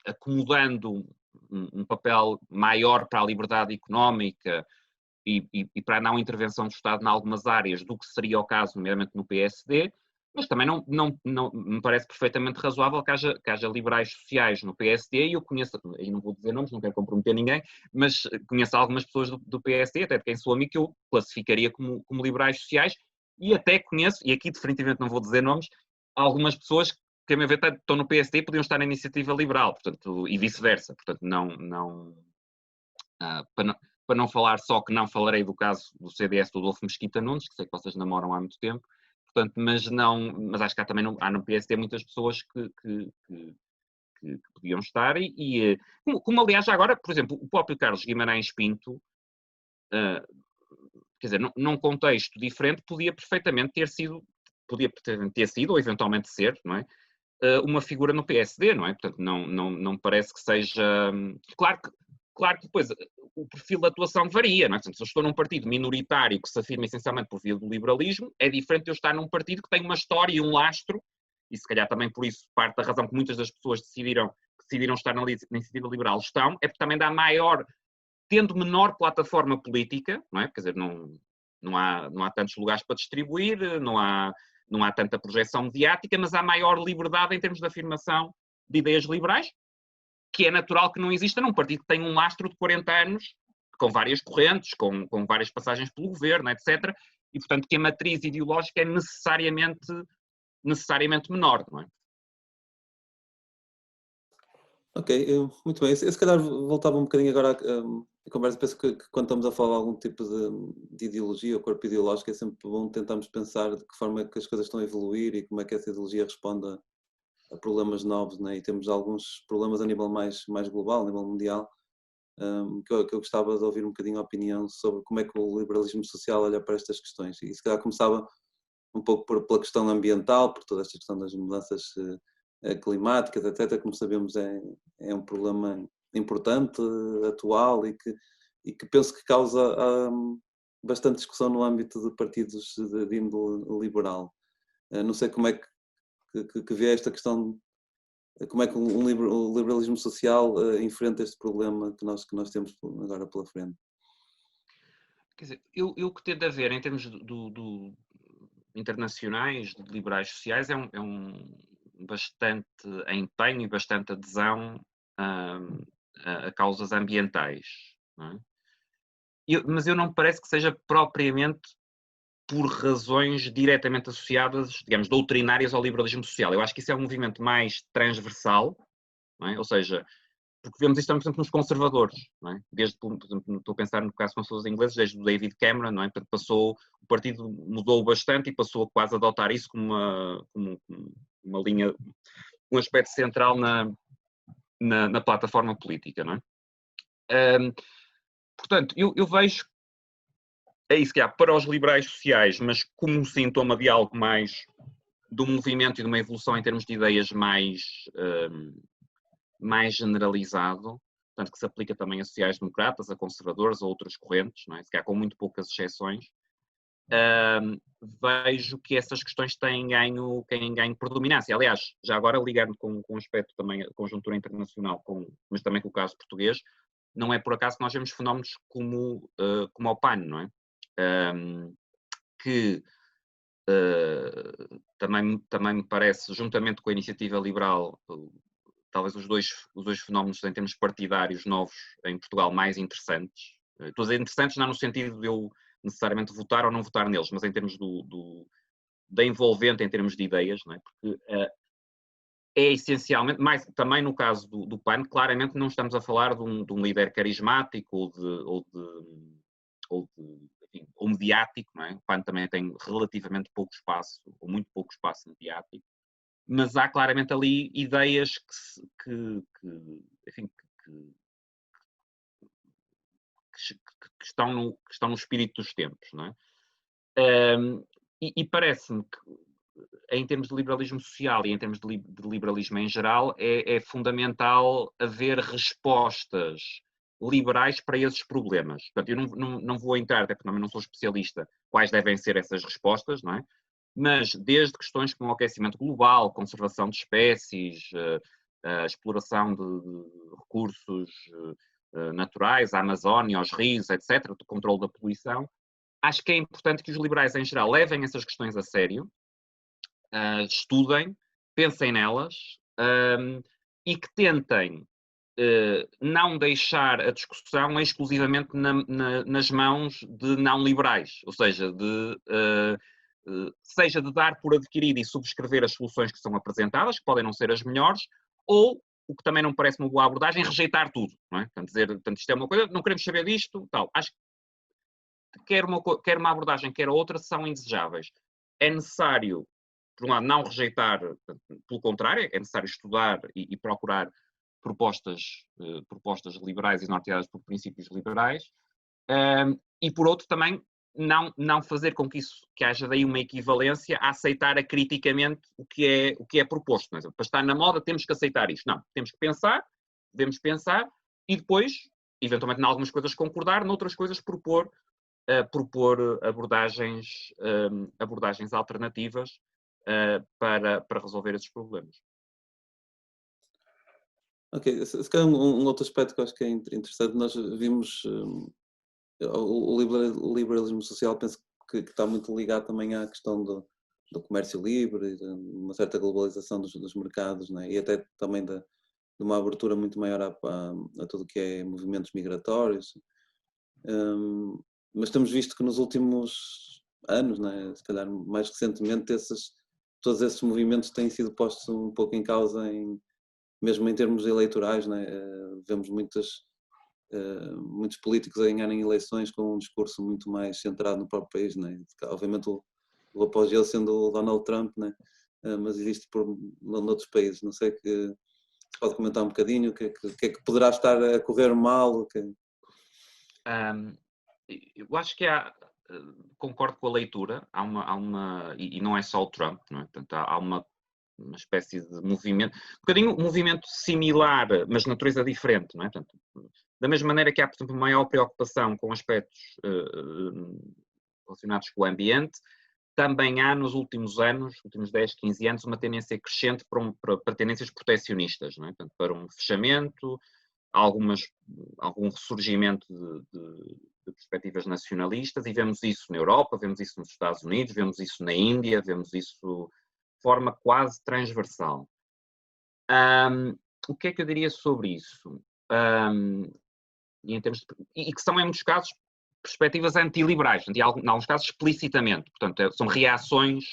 acomodando um papel maior para a liberdade económica e para a não intervenção do Estado em algumas áreas do que seria o caso, nomeadamente no PSD, mas também não me parece perfeitamente razoável que haja liberais sociais no PSD, e eu conheço, aí não vou dizer nomes, não quero comprometer ninguém, mas conheço algumas pessoas do PSD, até de quem sou amigo, que eu classificaria como liberais sociais, e até conheço, e aqui definitivamente não vou dizer nomes, algumas pessoas que, a meu ver, estão no PSD e podiam estar na iniciativa liberal, portanto, e vice-versa, portanto, para não falar só que não falarei do caso do CDS do Adolfo Mesquita Nunes, que sei que vocês namoram há muito tempo, portanto, mas acho que há também há no PSD muitas pessoas que podiam estar como aliás já agora, por exemplo, o próprio Carlos Guimarães Pinto, quer dizer, num contexto diferente, podia perfeitamente ter sido, ou eventualmente ser, não é? Uma figura no PSD, não é? Portanto, não me parece que seja... Claro que depois o perfil de atuação varia, não é? Portanto, se eu estou num partido minoritário que se afirma essencialmente por via do liberalismo, é diferente de eu estar num partido que tem uma história e um lastro, e se calhar também por isso parte da razão que muitas das pessoas decidiram estar na iniciativa liberal estão, é porque também tendo menor plataforma política, não é? Quer dizer, não há tantos lugares para distribuir, não há tanta projeção mediática, mas há maior liberdade em termos de afirmação de ideias liberais, que é natural que não exista num partido que tem um lastro de 40 anos, com várias correntes, com várias passagens pelo governo, etc. e portanto que a matriz ideológica é necessariamente menor, não é? Ok, muito bem. Se calhar voltava um bocadinho agora à conversa. Penso que quando estamos a falar de algum tipo de ideologia ou corpo ideológico, é sempre bom tentarmos pensar de que forma é que as coisas estão a evoluir e como é que essa ideologia responde a problemas novos, né? E temos alguns problemas a nível mais global, a nível mundial, que eu gostava de ouvir um bocadinho a opinião sobre como é que o liberalismo social olha para estas questões. E se calhar começava um pouco pela questão ambiental, por toda esta questão das mudanças climáticas, etc., como sabemos é um problema importante, atual, e que penso que causa bastante discussão no âmbito de partidos de índole liberal. Não sei como é que vê esta questão, como é que o liberalismo social enfrenta este problema que nós temos agora pela frente. Quer dizer, eu que tento a ver em termos internacionais, de liberais sociais, é um bastante empenho e bastante adesão a causas ambientais. Não é? Mas eu não me parece que seja propriamente por razões diretamente associadas, digamos, doutrinárias ao liberalismo social. Eu acho que isso é um movimento mais transversal, não é? Ou seja, porque vemos isto, por exemplo, nos conservadores, não é? Desde, por exemplo, estou a pensar no caso com as pessoas ingleses, desde o David Cameron, não é? Portanto, o partido mudou bastante e passou a quase a adotar isso como uma linha, um aspecto central na plataforma política, não é? Portanto, eu vejo, é isso que há para os liberais sociais, mas como um sintoma de algo mais, de um movimento e de uma evolução em termos de ideias mais generalizado, portanto que se aplica também a sociais-democratas, a conservadores, a outras correntes, não é? Se calhar com muito poucas exceções, vejo que essas questões têm ganho predominância. Aliás, já agora ligando com um aspecto também, a conjuntura internacional, mas também com o caso português, não é por acaso que nós vemos fenómenos como o PAN, não é? Que também me parece, juntamente com a iniciativa liberal, talvez os dois fenómenos em termos partidários novos em Portugal mais interessantes. Estou a dizer interessantes não no sentido de eu necessariamente votar ou não votar neles, mas em termos da envolvente em termos de ideias, não é? Porque é essencialmente, mais também no caso do PAN, claramente não estamos a falar de um líder carismático enfim, ou mediático, não é? O PAN também tem relativamente pouco espaço, ou muito pouco espaço mediático, mas há claramente ali ideias enfim, que estão no espírito dos tempos, não é? E parece-me que, em termos de liberalismo social e em termos de liberalismo em geral, é fundamental haver respostas liberais para esses problemas. Portanto, eu não vou entrar, até porque também não sou especialista, quais devem ser essas respostas, não é? Mas desde questões como o aquecimento global, conservação de espécies, a exploração de recursos naturais, a Amazónia, os rios, etc., o controle da poluição, acho que é importante que os liberais em geral levem essas questões a sério, estudem, pensem nelas e que tentem não deixar a discussão exclusivamente nas mãos de não liberais, ou seja, seja de dar por adquirido e subscrever as soluções que são apresentadas, que podem não ser as melhores, ou, o que também não parece uma boa abordagem, rejeitar tudo, não é? Portanto, isto é uma coisa, não queremos saber disto, tal. Acho que quer uma abordagem, quer outra, são indesejáveis. É necessário, por um lado, não rejeitar, pelo contrário, é necessário estudar e procurar propostas liberais e norteadas por princípios liberais, e por outro também não fazer com que haja daí uma equivalência a aceitar acriticamente o que é proposto. Não é? Para estar na moda temos que aceitar isto. Não, temos que pensar, devemos pensar e depois, eventualmente, em algumas coisas concordar, noutras coisas propor abordagens alternativas para resolver esses problemas. Ok, se calhar um outro aspecto que eu acho que é interessante, nós vimos o liberalismo social, penso que está muito ligado também à questão do comércio livre e de uma certa globalização dos mercados, né? E até também de uma abertura muito maior a tudo o que é movimentos migratórios. Mas temos visto que nos últimos anos, né? Se calhar mais recentemente, todos esses movimentos têm sido postos um pouco em causa, mesmo em termos eleitorais, né? Vemos muitos políticos a ganharem eleições com um discurso muito mais centrado no próprio país, né? Obviamente o apogeu sendo o Donald Trump, né? Mas existe noutros países. Não sei, que se pode comentar um bocadinho o que é que poderá estar a correr mal. Eu acho que concordo com a leitura, e não é só o Trump, não é? Portanto, há uma espécie de movimento, um movimento similar, mas de natureza diferente, não é? Portanto, da mesma maneira que há, por exemplo, maior preocupação com aspectos relacionados com o ambiente, também há nos últimos anos, últimos 10, 15 anos, uma tendência crescente para tendências proteccionistas, não é? Portanto, para um fechamento, algum ressurgimento de perspectivas nacionalistas, e vemos isso na Europa, vemos isso nos Estados Unidos, vemos isso na Índia, vemos isso de forma quase transversal. O que é que eu diria sobre isso? E que são, em muitos casos, perspectivas antiliberais, em alguns casos explicitamente, portanto, são reações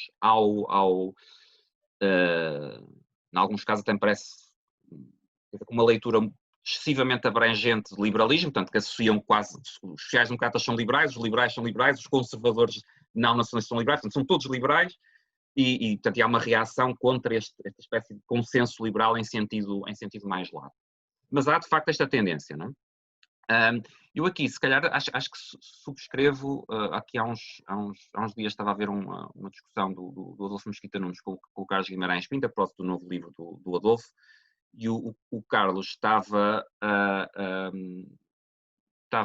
em alguns casos até me parece com uma leitura excessivamente abrangente de liberalismo, portanto, que associam quase, os sociais-democratas são liberais, os liberais são liberais, os conservadores não nacionalistas são liberais, portanto, são todos liberais, portanto, há uma reação contra esta espécie de consenso liberal em sentido mais largo. Mas há, de facto, esta tendência, não é? Eu aqui, se calhar, acho que subscrevo, aqui há uns dias estava a ver uma discussão do Adolfo Mesquita Nunes com o Carlos Guimarães Pinto, a propósito do novo livro do Adolfo, e o Carlos estava a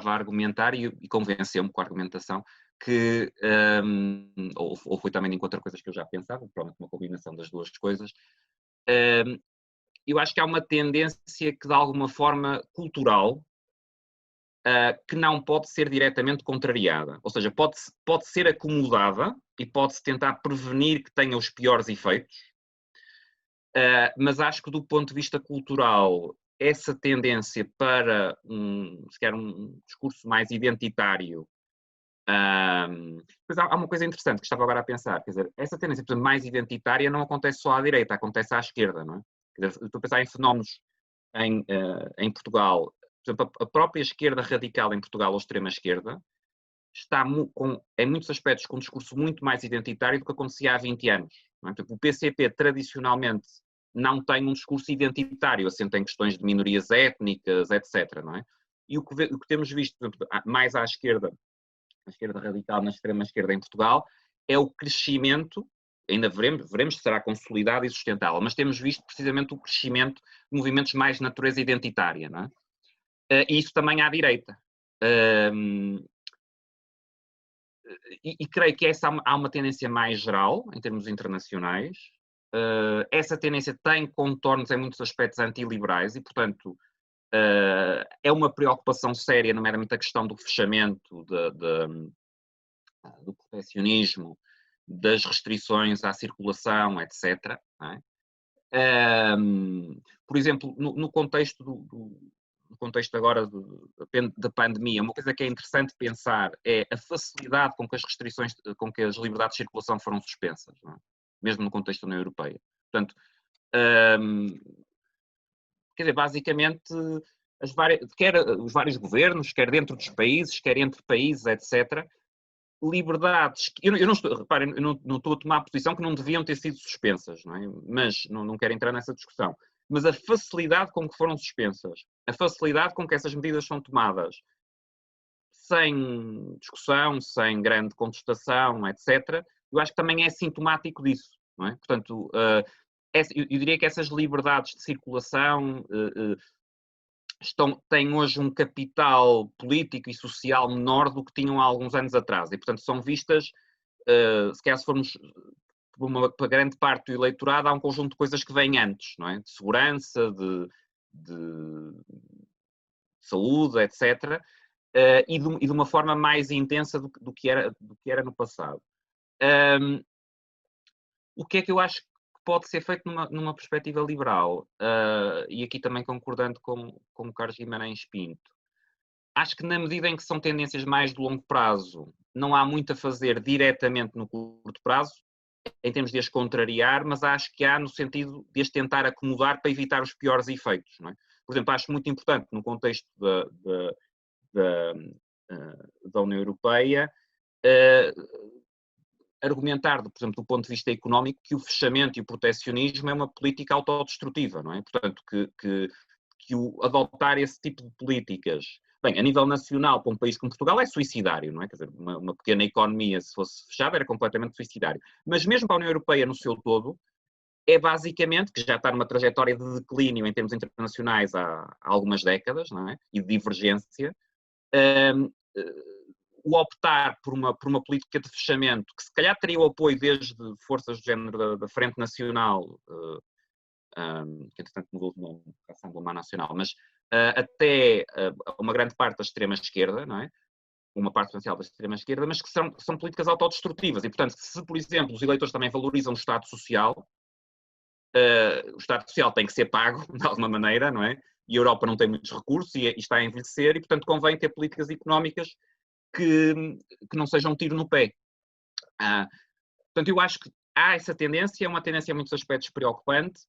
argumentar e convenceu-me com a argumentação que, ou foi também de encontro a coisas que eu já pensava, provavelmente uma combinação das duas coisas, eu acho que há uma tendência que, de alguma forma, cultural, que não pode ser diretamente contrariada. Ou seja, pode ser acomodada e pode-se tentar prevenir que tenha os piores efeitos, mas acho que, do ponto de vista cultural, essa tendência para sequer um discurso mais identitário. Depois há uma coisa interessante que estava agora a pensar, quer dizer, essa tendência, por exemplo, mais identitária não acontece só à direita, acontece à esquerda, não é? Quer dizer, estou a pensar em fenómenos em Portugal. Por exemplo, a própria esquerda radical em Portugal, ou extrema-esquerda, está em muitos aspectos com um discurso muito mais identitário do que acontecia há 20 anos. Não é? Portanto, o PCP, tradicionalmente, não tem um discurso identitário, assente em questões de minorias étnicas, etc. Não é? E o que temos visto, por exemplo, mais à esquerda, a esquerda radical na extrema-esquerda em Portugal, é o crescimento, ainda veremos se será consolidado e sustentável, mas temos visto precisamente o crescimento de movimentos mais de natureza identitária, não é? E isso também à direita. E creio que há uma tendência mais geral, em termos internacionais. Essa tendência tem contornos em muitos aspectos antiliberais e, portanto, é uma preocupação séria, nomeadamente a questão do fechamento, do proteccionismo, das restrições à circulação, etc. Não é? Por exemplo, no contexto no contexto agora da pandemia, uma coisa que é interessante pensar é a facilidade com que as restrições, com que as liberdades de circulação foram suspensas, não é? Mesmo no contexto da União Europeia. Portanto, quer dizer, basicamente, quer os vários governos, quer dentro dos países, quer entre países, etc., liberdades, eu não estou, reparem, eu não estou a tomar a posição que não deviam ter sido suspensas, não é? Mas não quero entrar nessa discussão. Mas a facilidade com que foram suspensas, a facilidade com que essas medidas são tomadas, sem discussão, sem grande contestação, etc., eu acho que também é sintomático disso, não é? Portanto, eu diria que essas liberdades de circulação têm hoje um capital político e social menor do que tinham há alguns anos atrás. E, portanto, são vistas, se calhar se formos para grande parte do eleitorado, há um conjunto de coisas que vêm antes, não é? De segurança, de saúde, etc. E de uma forma mais intensa do que era no passado. O que é que eu acho que pode ser feito numa perspectiva liberal? E aqui também concordando com o Carlos Guimarães Pinto. acho que na medida em que são tendências mais de longo prazo, não há muito a fazer diretamente no curto prazo, em termos de as contrariar, mas acho que há no sentido de as tentar acomodar para evitar os piores efeitos. Não é? Por exemplo, acho muito importante no contexto da União Europeia argumentar, por exemplo, do ponto de vista económico, que o fechamento e o protecionismo é uma política autodestrutiva, não é? Portanto, que adotar esse tipo de políticas, bem, a nível nacional, para um país como Portugal, é suicidário, não é? Quer dizer, uma pequena economia, se fosse fechada, era completamente suicidário. Mas mesmo para a União Europeia no seu todo, é basicamente, que já está numa trajetória de declínio em termos internacionais há algumas décadas, não é? E de divergência, o optar por uma política de fechamento, que se calhar teria o apoio desde forças do género da Frente Nacional, que entretanto mudou de nome, a Assembleia Nacional, mas até uma grande parte da extrema-esquerda, não é? Uma parte substancial da extrema-esquerda, mas que são políticas autodestrutivas. E, portanto, se, por exemplo, os eleitores também valorizam o Estado Social, o Estado Social tem que ser pago, de alguma maneira, não é? E a Europa não tem muitos recursos e está a envelhecer, e, portanto, convém ter políticas económicas que não sejam um tiro no pé. Portanto, eu acho que há essa tendência, é uma tendência em muitos aspectos preocupante.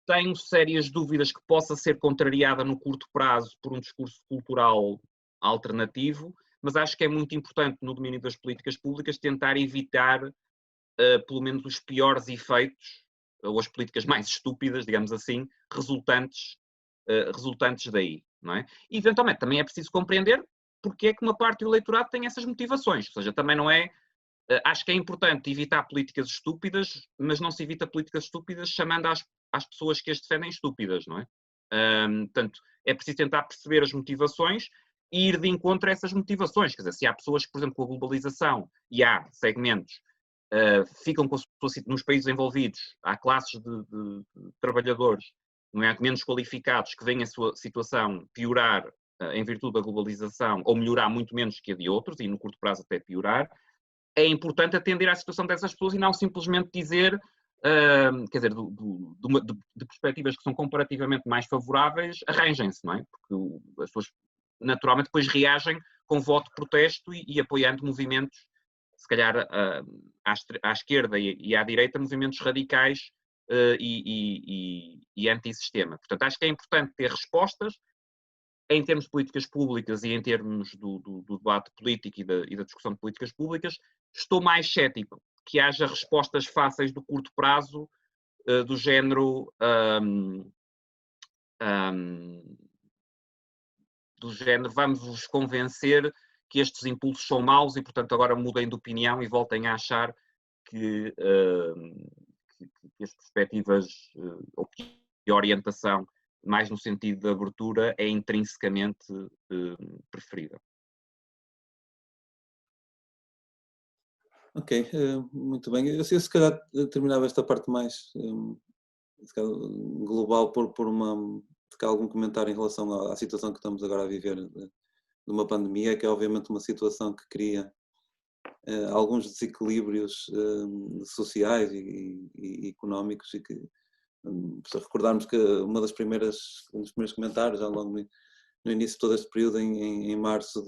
Tenho sérias dúvidas que possa ser contrariada no curto prazo por um discurso cultural alternativo, mas acho que é muito importante no domínio das políticas públicas tentar evitar pelo menos os piores efeitos, ou as políticas mais estúpidas, digamos assim, resultantes daí, não é? E, eventualmente, também é preciso compreender porque é que uma parte do eleitorado tem essas motivações, ou seja, também não é... Acho que é importante evitar políticas estúpidas, mas não se evita políticas estúpidas chamando às pessoas que as defendem estúpidas, não é? Portanto, é preciso tentar perceber as motivações e ir de encontro a essas motivações. Quer dizer, se há pessoas que, por exemplo, com a globalização, e há segmentos, ficam com a sua, nos países envolvidos, há classes de trabalhadores, não é, menos qualificados, que veem a sua situação piorar em virtude da globalização, ou melhorar muito menos que a de outros, e no curto prazo até piorar. É importante atender à situação dessas pessoas e não simplesmente dizer, quer dizer, de perspectivas que são comparativamente mais favoráveis, arranjem-se, não é? Porque as pessoas naturalmente depois reagem com voto de protesto e apoiando movimentos, se calhar à esquerda e à direita, movimentos radicais e antissistema. Portanto, acho que é importante ter respostas em termos de políticas públicas e em termos do debate político e da discussão de políticas públicas. Estou mais cético que haja respostas fáceis do curto prazo, do género vamos-vos convencer que estes impulsos são maus e, portanto, agora mudem de opinião e voltem a achar que as perspectivas ou que a orientação mais no sentido de abertura é intrinsecamente preferida. Ok, muito bem. Eu se calhar terminava esta parte mais global por algum comentário em relação à situação que estamos agora a viver de uma pandemia, que é obviamente uma situação que cria alguns desequilíbrios sociais e económicos, e que, se recordarmos que um dos primeiros comentários, já logo no início de todo este período, em março,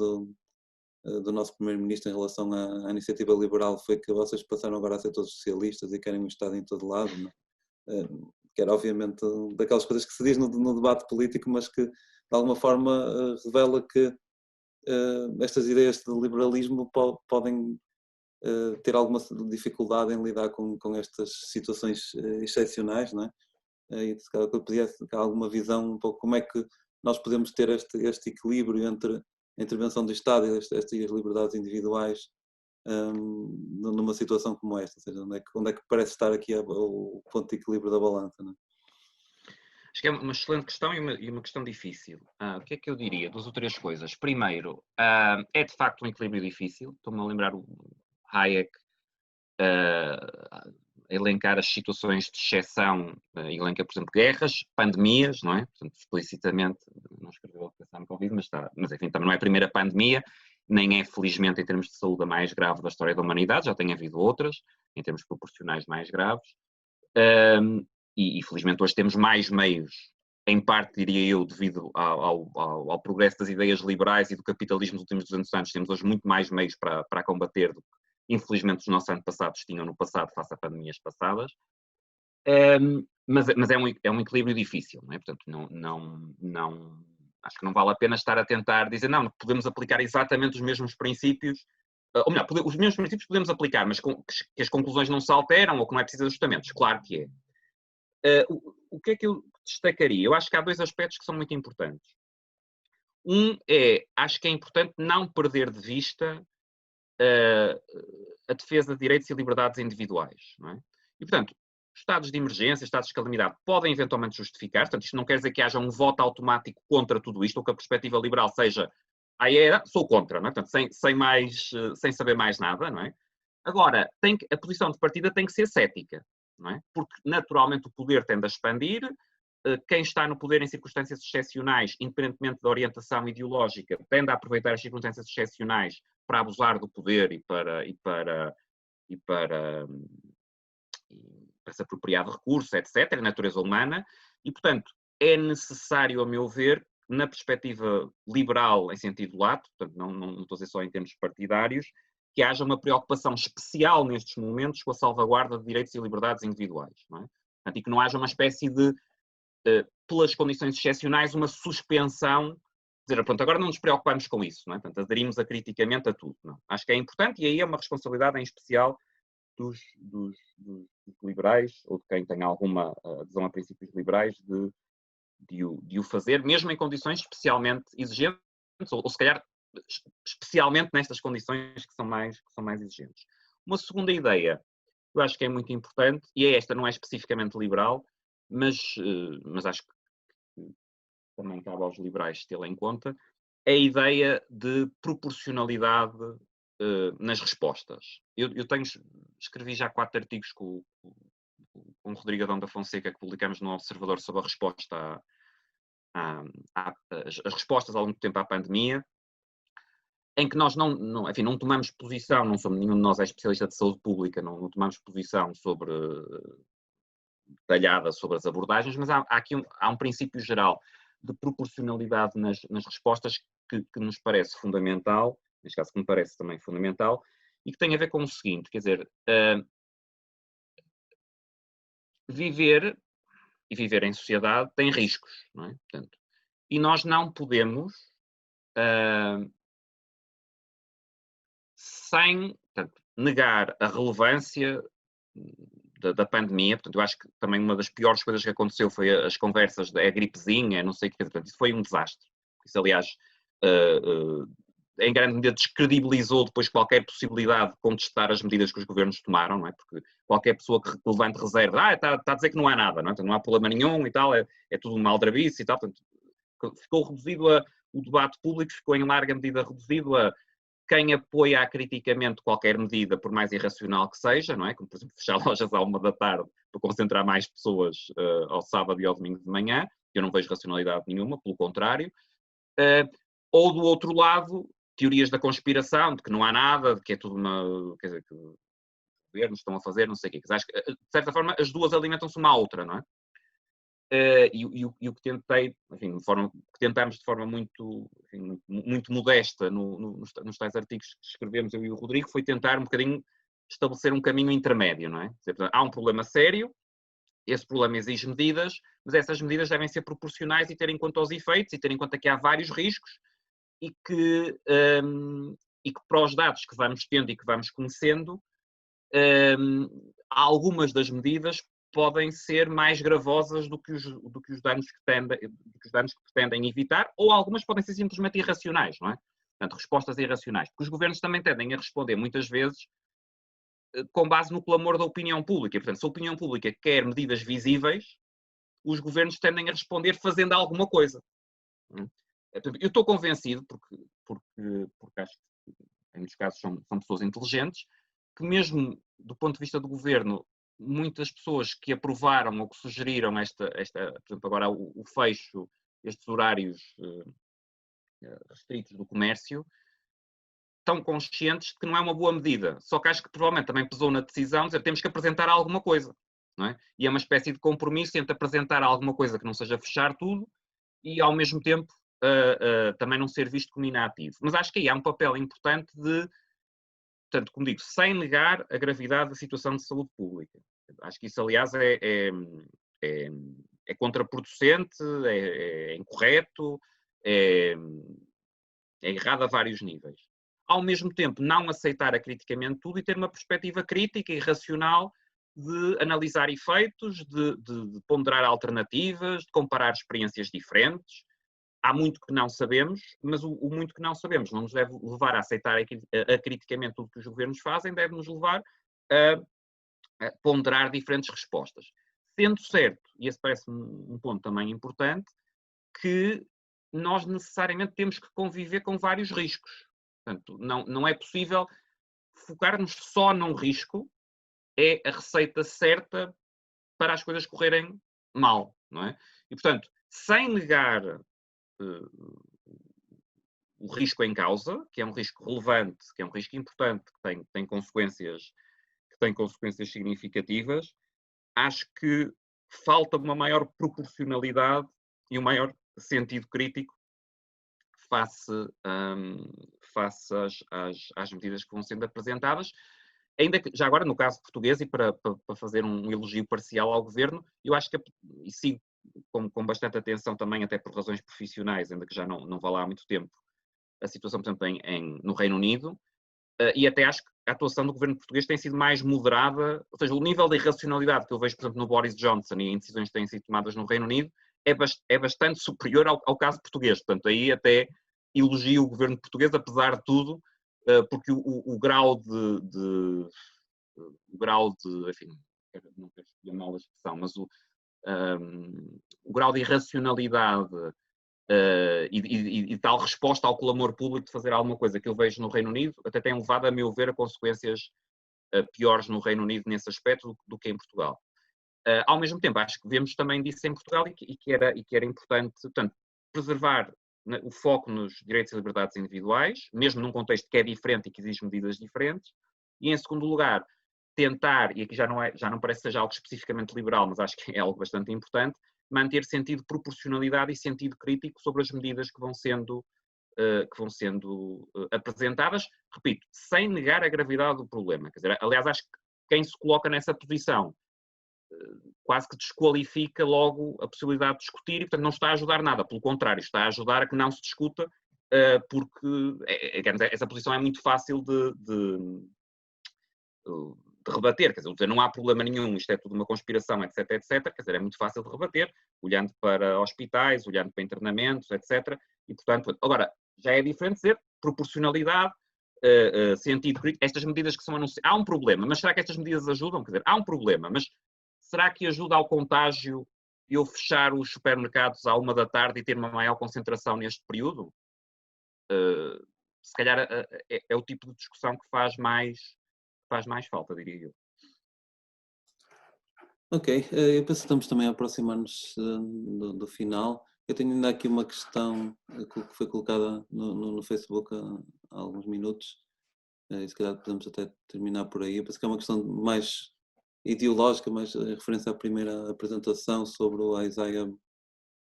do nosso primeiro-ministro em relação à iniciativa liberal, foi que vocês passaram agora a ser todos socialistas e querem um Estado em todo lado, não é? Que era obviamente daquelas coisas que se diz no debate político, mas que de alguma forma revela que estas ideias de liberalismo podem ter alguma dificuldade em lidar com estas situações excepcionais, não é? E se calhar eu pedia alguma visão um pouco como é que nós podemos ter este equilíbrio entre a intervenção do Estado e estas liberdades individuais numa situação como esta, ou seja, onde é que parece estar aqui o ponto de equilíbrio da balança, não é? Acho que é uma excelente questão e uma questão difícil. O que é que eu diria? Duas ou três coisas. Primeiro, é de facto um equilíbrio difícil. Estou-me a lembrar o Hayek a elencar as situações de exceção, elenca, por exemplo, guerras, pandemias, não é? Portanto, explicitamente, não escreveu a pensar no Covid, mas enfim, também não é a primeira pandemia, nem é, felizmente, em termos de saúde, a mais grave da história da humanidade, já tem havido outras, em termos proporcionais mais graves. E felizmente hoje temos mais meios em parte, diria eu, devido ao progresso das ideias liberais e do capitalismo dos últimos 200 anos, temos hoje muito mais meios para combater do que, infelizmente, os nossos antepassados tinham no passado face a pandemias passadas. Mas é um equilíbrio difícil, não é? Portanto, acho que não vale a pena estar a tentar dizer, não, podemos aplicar exatamente os mesmos princípios, ou melhor, os mesmos princípios podemos aplicar, mas que as conclusões não se alteram ou que não é preciso ajustamentos. Claro que é. O que é que eu destacaria? Eu acho que há dois aspectos que são muito importantes. Acho que é importante não perder de vista a defesa de direitos e liberdades individuais, não é? E, portanto, estados de emergência, estados de calamidade podem eventualmente justificar, portanto, isto não quer dizer que haja um voto automático contra tudo isto, ou que a perspectiva liberal seja, sou contra, não é? Portanto, sem saber mais nada, não é? Agora, a posição de partida tem que ser cética, não é? Porque, naturalmente, o poder tende a expandir, quem está no poder em circunstâncias excepcionais, independentemente da orientação ideológica, tende a aproveitar as circunstâncias excepcionais para abusar do poder e para se apropriar de recursos, etc., a natureza humana, e, portanto, é necessário, a meu ver, na perspectiva liberal em sentido lato, portanto, não estou a dizer só em termos partidários, que haja uma preocupação especial nestes momentos com a salvaguarda de direitos e liberdades individuais, não é? Portanto, e que não haja uma espécie de, pelas condições excepcionais, uma suspensão, dizer, pronto, agora não nos preocupamos com isso, não é? Portanto, aderimos acriticamente a tudo. Não? Acho que é importante e aí é uma responsabilidade em especial dos liberais, ou de quem tem alguma adesão a princípios liberais, de o fazer, mesmo em condições especialmente exigentes, ou se calhar especialmente nestas condições que são mais exigentes. Uma segunda ideia, eu acho que é muito importante, e esta não é especificamente liberal, mas acho que também cabe aos liberais tê-la em conta, é a ideia de proporcionalidade nas respostas. Eu escrevi já 4 artigos com o Rodrigo Adão da Fonseca, que publicamos no Observador sobre a resposta as respostas ao longo do tempo à pandemia, em que nós não tomamos posição, não somos, nenhum de nós é especialista de saúde pública, não tomamos posição detalhada sobre as abordagens, mas há um princípio geral de proporcionalidade nas respostas que nos parece fundamental, neste caso que me parece também fundamental, e que tem a ver com o seguinte, quer dizer, viver em sociedade tem riscos, não é? Portanto, e nós não podemos, sem negar a relevância da pandemia. Portanto, eu acho que também uma das piores coisas que aconteceu foi as conversas da gripezinha, não sei o que, portanto, isso foi um desastre. Isso, aliás, em grande medida descredibilizou depois qualquer possibilidade de contestar as medidas que os governos tomaram, não é? Porque qualquer pessoa que levante reserva, está a dizer que não há nada, não é? Então, não há problema nenhum e tal, é tudo uma aldrabice e tal, portanto, ficou reduzido o debate público ficou em larga medida reduzido a quem apoia acriticamente qualquer medida, por mais irracional que seja, não é? Como, por exemplo, fechar lojas à 1h da tarde para concentrar mais pessoas ao sábado e ao domingo de manhã, eu não vejo racionalidade nenhuma, pelo contrário. Ou do outro lado, teorias da conspiração, de que não há nada, de que é tudo quer dizer, que os governos estão a fazer, não sei o quê. Acho que, de certa forma, as duas alimentam-se uma à outra, não é? E o que tentei, enfim, que tentamos de forma muito modesta nos tais artigos que escrevemos eu e o Rodrigo, foi tentar um bocadinho estabelecer um caminho intermédio, não é? Há um problema sério, esse problema exige medidas, mas essas medidas devem ser proporcionais e ter em conta os efeitos, e ter em conta que há vários riscos, e que para os dados que vamos tendo e que vamos conhecendo, algumas das medidas podem ser mais gravosas do que os danos que pretendem evitar, ou algumas podem ser simplesmente irracionais, não é? Portanto, respostas irracionais. Porque os governos também tendem a responder, muitas vezes, com base no clamor da opinião pública. E, portanto, se a opinião pública quer medidas visíveis, os governos tendem a responder fazendo alguma coisa. Eu estou convencido, porque acho que, em muitos casos, são pessoas inteligentes, que mesmo do ponto de vista do governo, muitas pessoas que aprovaram ou que sugeriram por exemplo, agora o fecho, estes horários restritos do comércio, estão conscientes de que não é uma boa medida. Só que acho que provavelmente também pesou na decisão de dizer temos que apresentar alguma coisa. não é? E é uma espécie de compromisso entre apresentar alguma coisa que não seja fechar tudo e, ao mesmo tempo, também não ser visto como inativo. Mas acho que aí há um papel importante de, portanto, como digo, sem negar a gravidade da situação de saúde pública. Acho que isso, aliás, é, é contraproducente, é incorreto, é, é errado a vários níveis. Ao mesmo tempo, não aceitar acriticamente tudo e ter uma perspectiva crítica e racional de analisar efeitos, de ponderar alternativas, de comparar experiências diferentes. Há muito que não sabemos, mas o muito que não sabemos não nos deve levar a aceitar acriticamente tudo que os governos fazem, deve nos levar a ponderar diferentes respostas. Sendo certo, e esse parece-me um ponto também importante, que nós necessariamente temos que conviver com vários riscos. Portanto, não é possível focar-nos só num risco, é a receita certa para as coisas correrem mal, não é? E, portanto, sem negar o risco em causa, que é um risco relevante, que é um risco importante, que tem consequências significativas, acho que falta uma maior proporcionalidade e um maior sentido crítico face às medidas que vão sendo apresentadas. Ainda que, já agora, no caso português, e para fazer um elogio parcial ao governo, eu acho que, e sigo com bastante atenção também, até por razões profissionais, ainda que já não vá lá há muito tempo, a situação, por exemplo, no Reino Unido, e até acho que a atuação do governo português tem sido mais moderada, ou seja, o nível de irracionalidade que eu vejo, por exemplo, no Boris Johnson e em decisões que têm sido tomadas no Reino Unido é bastante superior ao caso português. Portanto, aí até elogio o governo português, apesar de tudo, porque o grau de, enfim, não quero escolher mal a expressão, mas o grau de irracionalidade e tal resposta ao clamor público de fazer alguma coisa que eu vejo no Reino Unido, até tem levado, a meu ver, a consequências piores no Reino Unido nesse aspecto do que em Portugal. Ao mesmo tempo, acho que vemos também disso em Portugal e que era importante, portanto, preservar o foco nos direitos e liberdades individuais, mesmo num contexto que é diferente e que exige medidas diferentes, e em segundo lugar, tentar, e aqui já não parece que seja algo especificamente liberal, mas acho que é algo bastante importante, manter sentido de proporcionalidade e sentido crítico sobre as medidas que vão sendo apresentadas, repito, sem negar a gravidade do problema. Quer dizer, aliás, acho que quem se coloca nessa posição quase que desqualifica logo a possibilidade de discutir e, portanto, não está a ajudar nada. Pelo contrário, está a ajudar a que não se discuta, porque essa posição é muito fácil de rebater. Quer dizer, não há problema nenhum, isto é tudo uma conspiração, etc, etc. Quer dizer, é muito fácil de rebater, olhando para hospitais, olhando para internamentos, etc. E, portanto, agora, já é diferente dizer proporcionalidade, sentido crítico, estas medidas que são anunciadas. Há um problema, mas será que estas medidas ajudam? Quer dizer, há um problema, mas será que ajuda ao contágio eu fechar os supermercados à 1 da tarde e ter uma maior concentração neste período? Se calhar é o tipo de discussão que faz mais falta, diria eu. Ok, eu penso que estamos também a aproximar-nos do final. Eu tenho ainda aqui uma questão que foi colocada no Facebook há alguns minutos, e se calhar podemos até terminar por aí. Eu penso que é uma questão mais ideológica, mais em referência à primeira apresentação sobre o Isaiah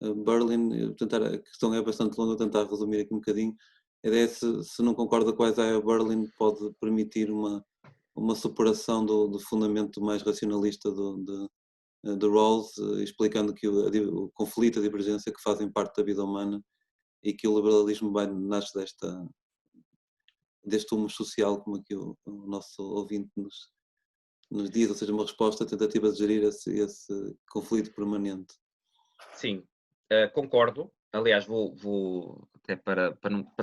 Berlin. A questão é bastante longa, vou tentar resumir aqui um bocadinho. A ideia é se não concorda com o Isaiah Berlin pode permitir uma superação do fundamento mais racionalista de Rawls, explicando que o conflito, a divergência que fazem parte da vida humana e que o liberalismo nasce deste humus social, como aqui o nosso ouvinte nos diz, ou seja, uma resposta, tentativa de gerir esse conflito permanente. Sim, concordo. Aliás, vou até para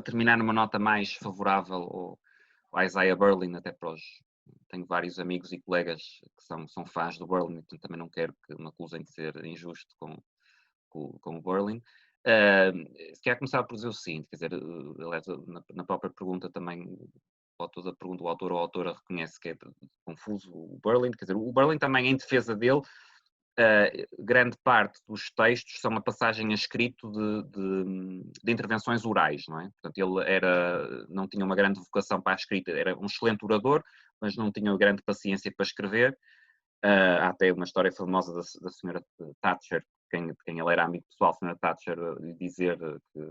terminar numa nota mais favorável ao Isaiah Berlin, até tenho vários amigos e colegas que são fãs do Berlin, então também não quero que me acusem de ser injusto com o Berlin. Se quer começar por dizer o seguinte, quer dizer, aliás, na própria pergunta também, o autor da pergunta, o autor ou a autora reconhece que é confuso o Berlin, quer dizer, o Berlin também, em defesa dele, grande parte dos textos são uma passagem a escrito de intervenções orais, não é? Portanto, ele não tinha uma grande vocação para a escrita, era um excelente orador, mas não tinha grande paciência para escrever, Há até uma história famosa da senhora Thatcher, de quem ele era amigo pessoal, a senhora Thatcher, dizer que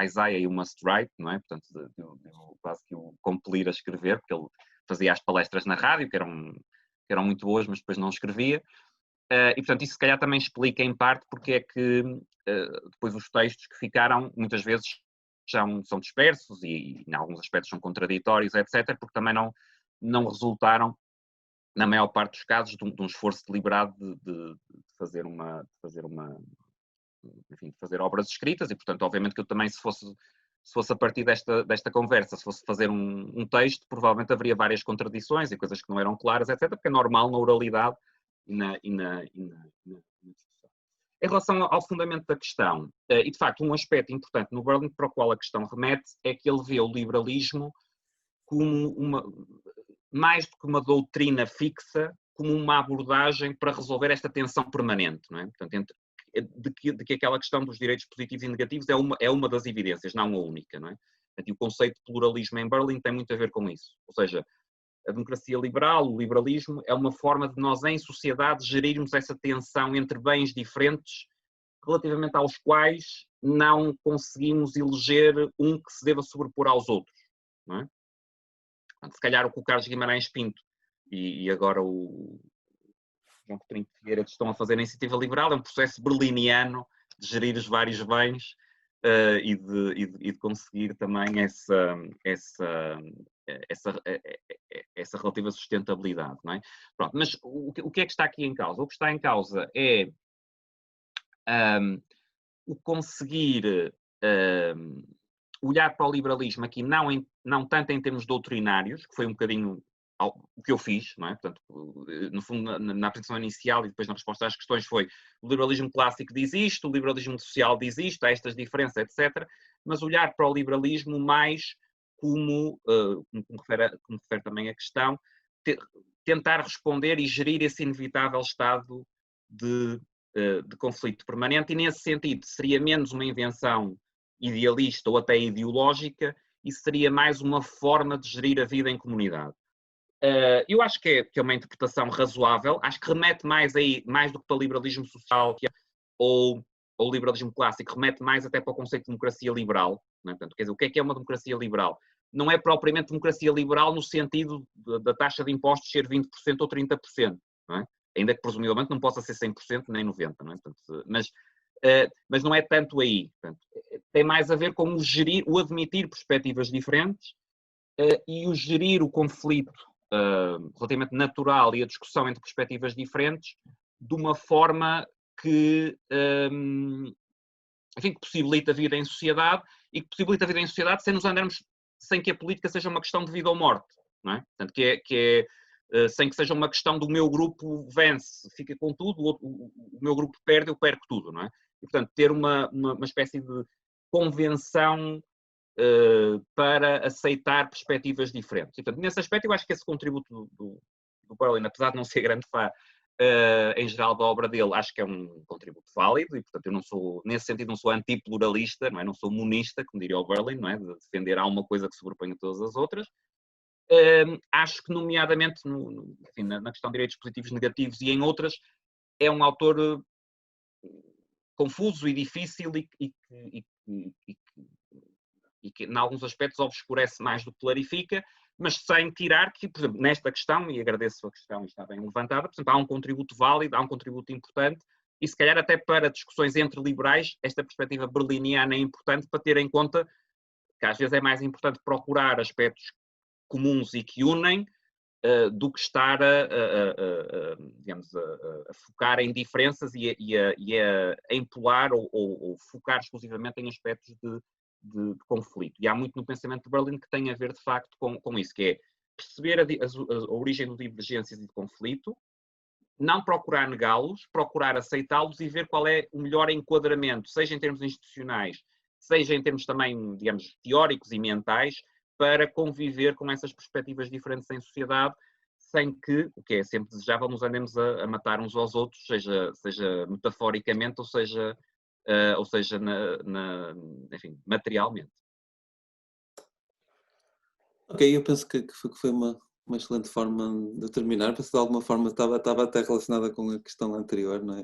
Isaiah, you must write, não é? Portanto, quase que o compelir a escrever, porque ele fazia as palestras na rádio, que eram muito boas, mas depois não escrevia. E, portanto, isso se calhar também explica em parte porque é que depois os textos que ficaram, muitas vezes, são dispersos e em alguns aspectos são contraditórios, etc., porque também não resultaram, na maior parte dos casos, de um esforço deliberado de fazer enfim, de fazer obras escritas e, portanto, obviamente que eu também, se fosse a partir desta conversa, se fosse fazer um texto, provavelmente haveria várias contradições e coisas que não eram claras, etc., porque é normal na oralidade e na discussão. Em relação ao fundamento da questão, e de facto um aspecto importante no Berlin para o qual a questão remete é que ele vê o liberalismo como mais do que uma doutrina fixa, como uma abordagem para resolver esta tensão permanente, não é? Portanto, de que aquela questão dos direitos positivos e negativos é uma das evidências, não a única, não é? E o conceito de pluralismo em Berlin tem muito a ver com isso. Ou seja, a democracia liberal, o liberalismo, é uma forma de nós, em sociedade, gerirmos essa tensão entre bens diferentes, relativamente aos quais não conseguimos eleger um que se deva sobrepor aos outros, não é? Se calhar o que o Carlos Guimarães Pinto e agora o João Coutinho de Figueiredo estão a fazer na iniciativa liberal é um processo berliniano de gerir os vários bens e de conseguir também essa relativa sustentabilidade, não é? Pronto, mas o que é que está aqui em causa? O que está em causa é o conseguir olhar para o liberalismo aqui não tanto em termos doutrinários, que foi um bocadinho o que eu fiz, não é? Portanto, no fundo, na apresentação inicial e depois na resposta às questões foi o liberalismo clássico diz isto, o liberalismo social diz isto, há estas diferenças, etc. Mas olhar para o liberalismo mais como refere também a questão, tentar responder e gerir esse inevitável estado de conflito permanente, e nesse sentido seria menos uma invenção idealista ou até ideológica e seria mais uma forma de gerir a vida em comunidade. Eu acho que é uma interpretação razoável, acho que remete mais do que para o liberalismo social ou liberalismo clássico, remete mais até para o conceito de democracia liberal, não é? Portanto, quer dizer, o que é uma democracia liberal? Não é propriamente democracia liberal no sentido da taxa de impostos ser 20% ou 30%, não é? Ainda que presumivelmente não possa ser 100% nem 90%, não é? Portanto, mas não é tanto aí. Portanto, tem mais a ver com o admitir perspectivas diferentes e o gerir o conflito relativamente natural e a discussão entre perspectivas diferentes de uma forma que, enfim, que possibilita a vida em sociedade e que possibilita a vida em sociedade sem que a política seja uma questão de vida ou morte, não é? Portanto, sem que seja uma questão do meu grupo vence, fica com tudo, o meu grupo perde, eu perco tudo, não é? E, portanto, ter uma espécie de convenção para aceitar perspectivas diferentes. E, portanto, nesse aspecto, eu acho que esse contributo do Berlin, apesar de não ser grande fã, em geral, da obra dele, acho que é um contributo válido e, portanto, eu não sou, nesse sentido, não sou antipluralista, não é? Não sou monista, como diria o Berlin, não é? De defender uma coisa que sobrepõe a todas as outras. Acho que, nomeadamente, enfim, na questão de direitos positivos e negativos e em outras, é um autor confuso e difícil e que, em alguns aspectos, obscurece mais do que clarifica, mas sem tirar que, por exemplo, nesta questão, e agradeço a questão, está bem levantada, por exemplo, há um contributo válido, há um contributo importante, e se calhar até para discussões entre liberais, esta perspectiva berliniana é importante para ter em conta que às vezes é mais importante procurar aspectos comuns e que unem, do que estar digamos, a focar em diferenças e a empolar ou focar exclusivamente em aspectos de conflito. E há muito no pensamento de Berlin que tem a ver, de facto, com isso, que é perceber a origem de divergências e de conflito, não procurar negá-los, procurar aceitá-los e ver qual é o melhor enquadramento, seja em termos institucionais, seja em termos também, digamos, teóricos e mentais, para conviver com essas perspectivas diferentes em sociedade, sem que, o que é sempre desejável, nos andemos a matar uns aos outros, seja metaforicamente ou seja enfim, materialmente. Ok, eu penso que foi uma uma excelente forma de terminar, porque de alguma forma estava até relacionada com a questão anterior, não é?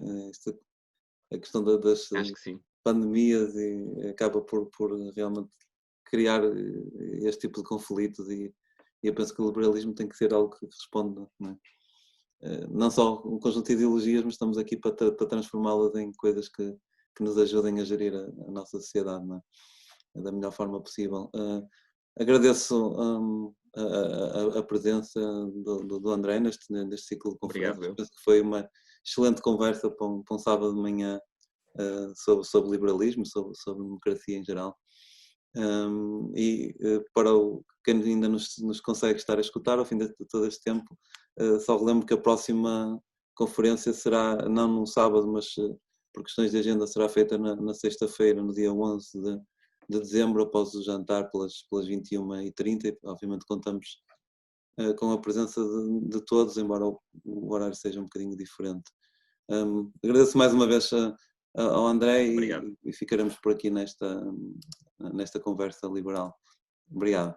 A questão das Acho que sim. pandemias e acaba por realmente criar este tipo de conflitos e eu penso que o liberalismo tem que ser algo que responda, não é? Não só um conjunto de ideologias, mas estamos aqui para transformá-las em coisas que nos ajudem a gerir a nossa sociedade, não é? Da melhor forma possível. Agradeço a presença do André neste ciclo de Obrigado, conferências. eu. Penso que foi uma excelente conversa para um sábado de manhã sobre liberalismo, sobre democracia em geral. Para quem ainda nos consegue estar a escutar ao fim de todo este tempo, só relembro que a próxima conferência será não no sábado, mas por questões de agenda será feita na sexta-feira, no dia 11 de dezembro, após o jantar pelas 21h30. Obviamente contamos com a presença de todos, embora o horário seja um bocadinho diferente. Agradeço mais uma vez ao André e ficaremos por aqui nesta conversa liberal. Obrigado.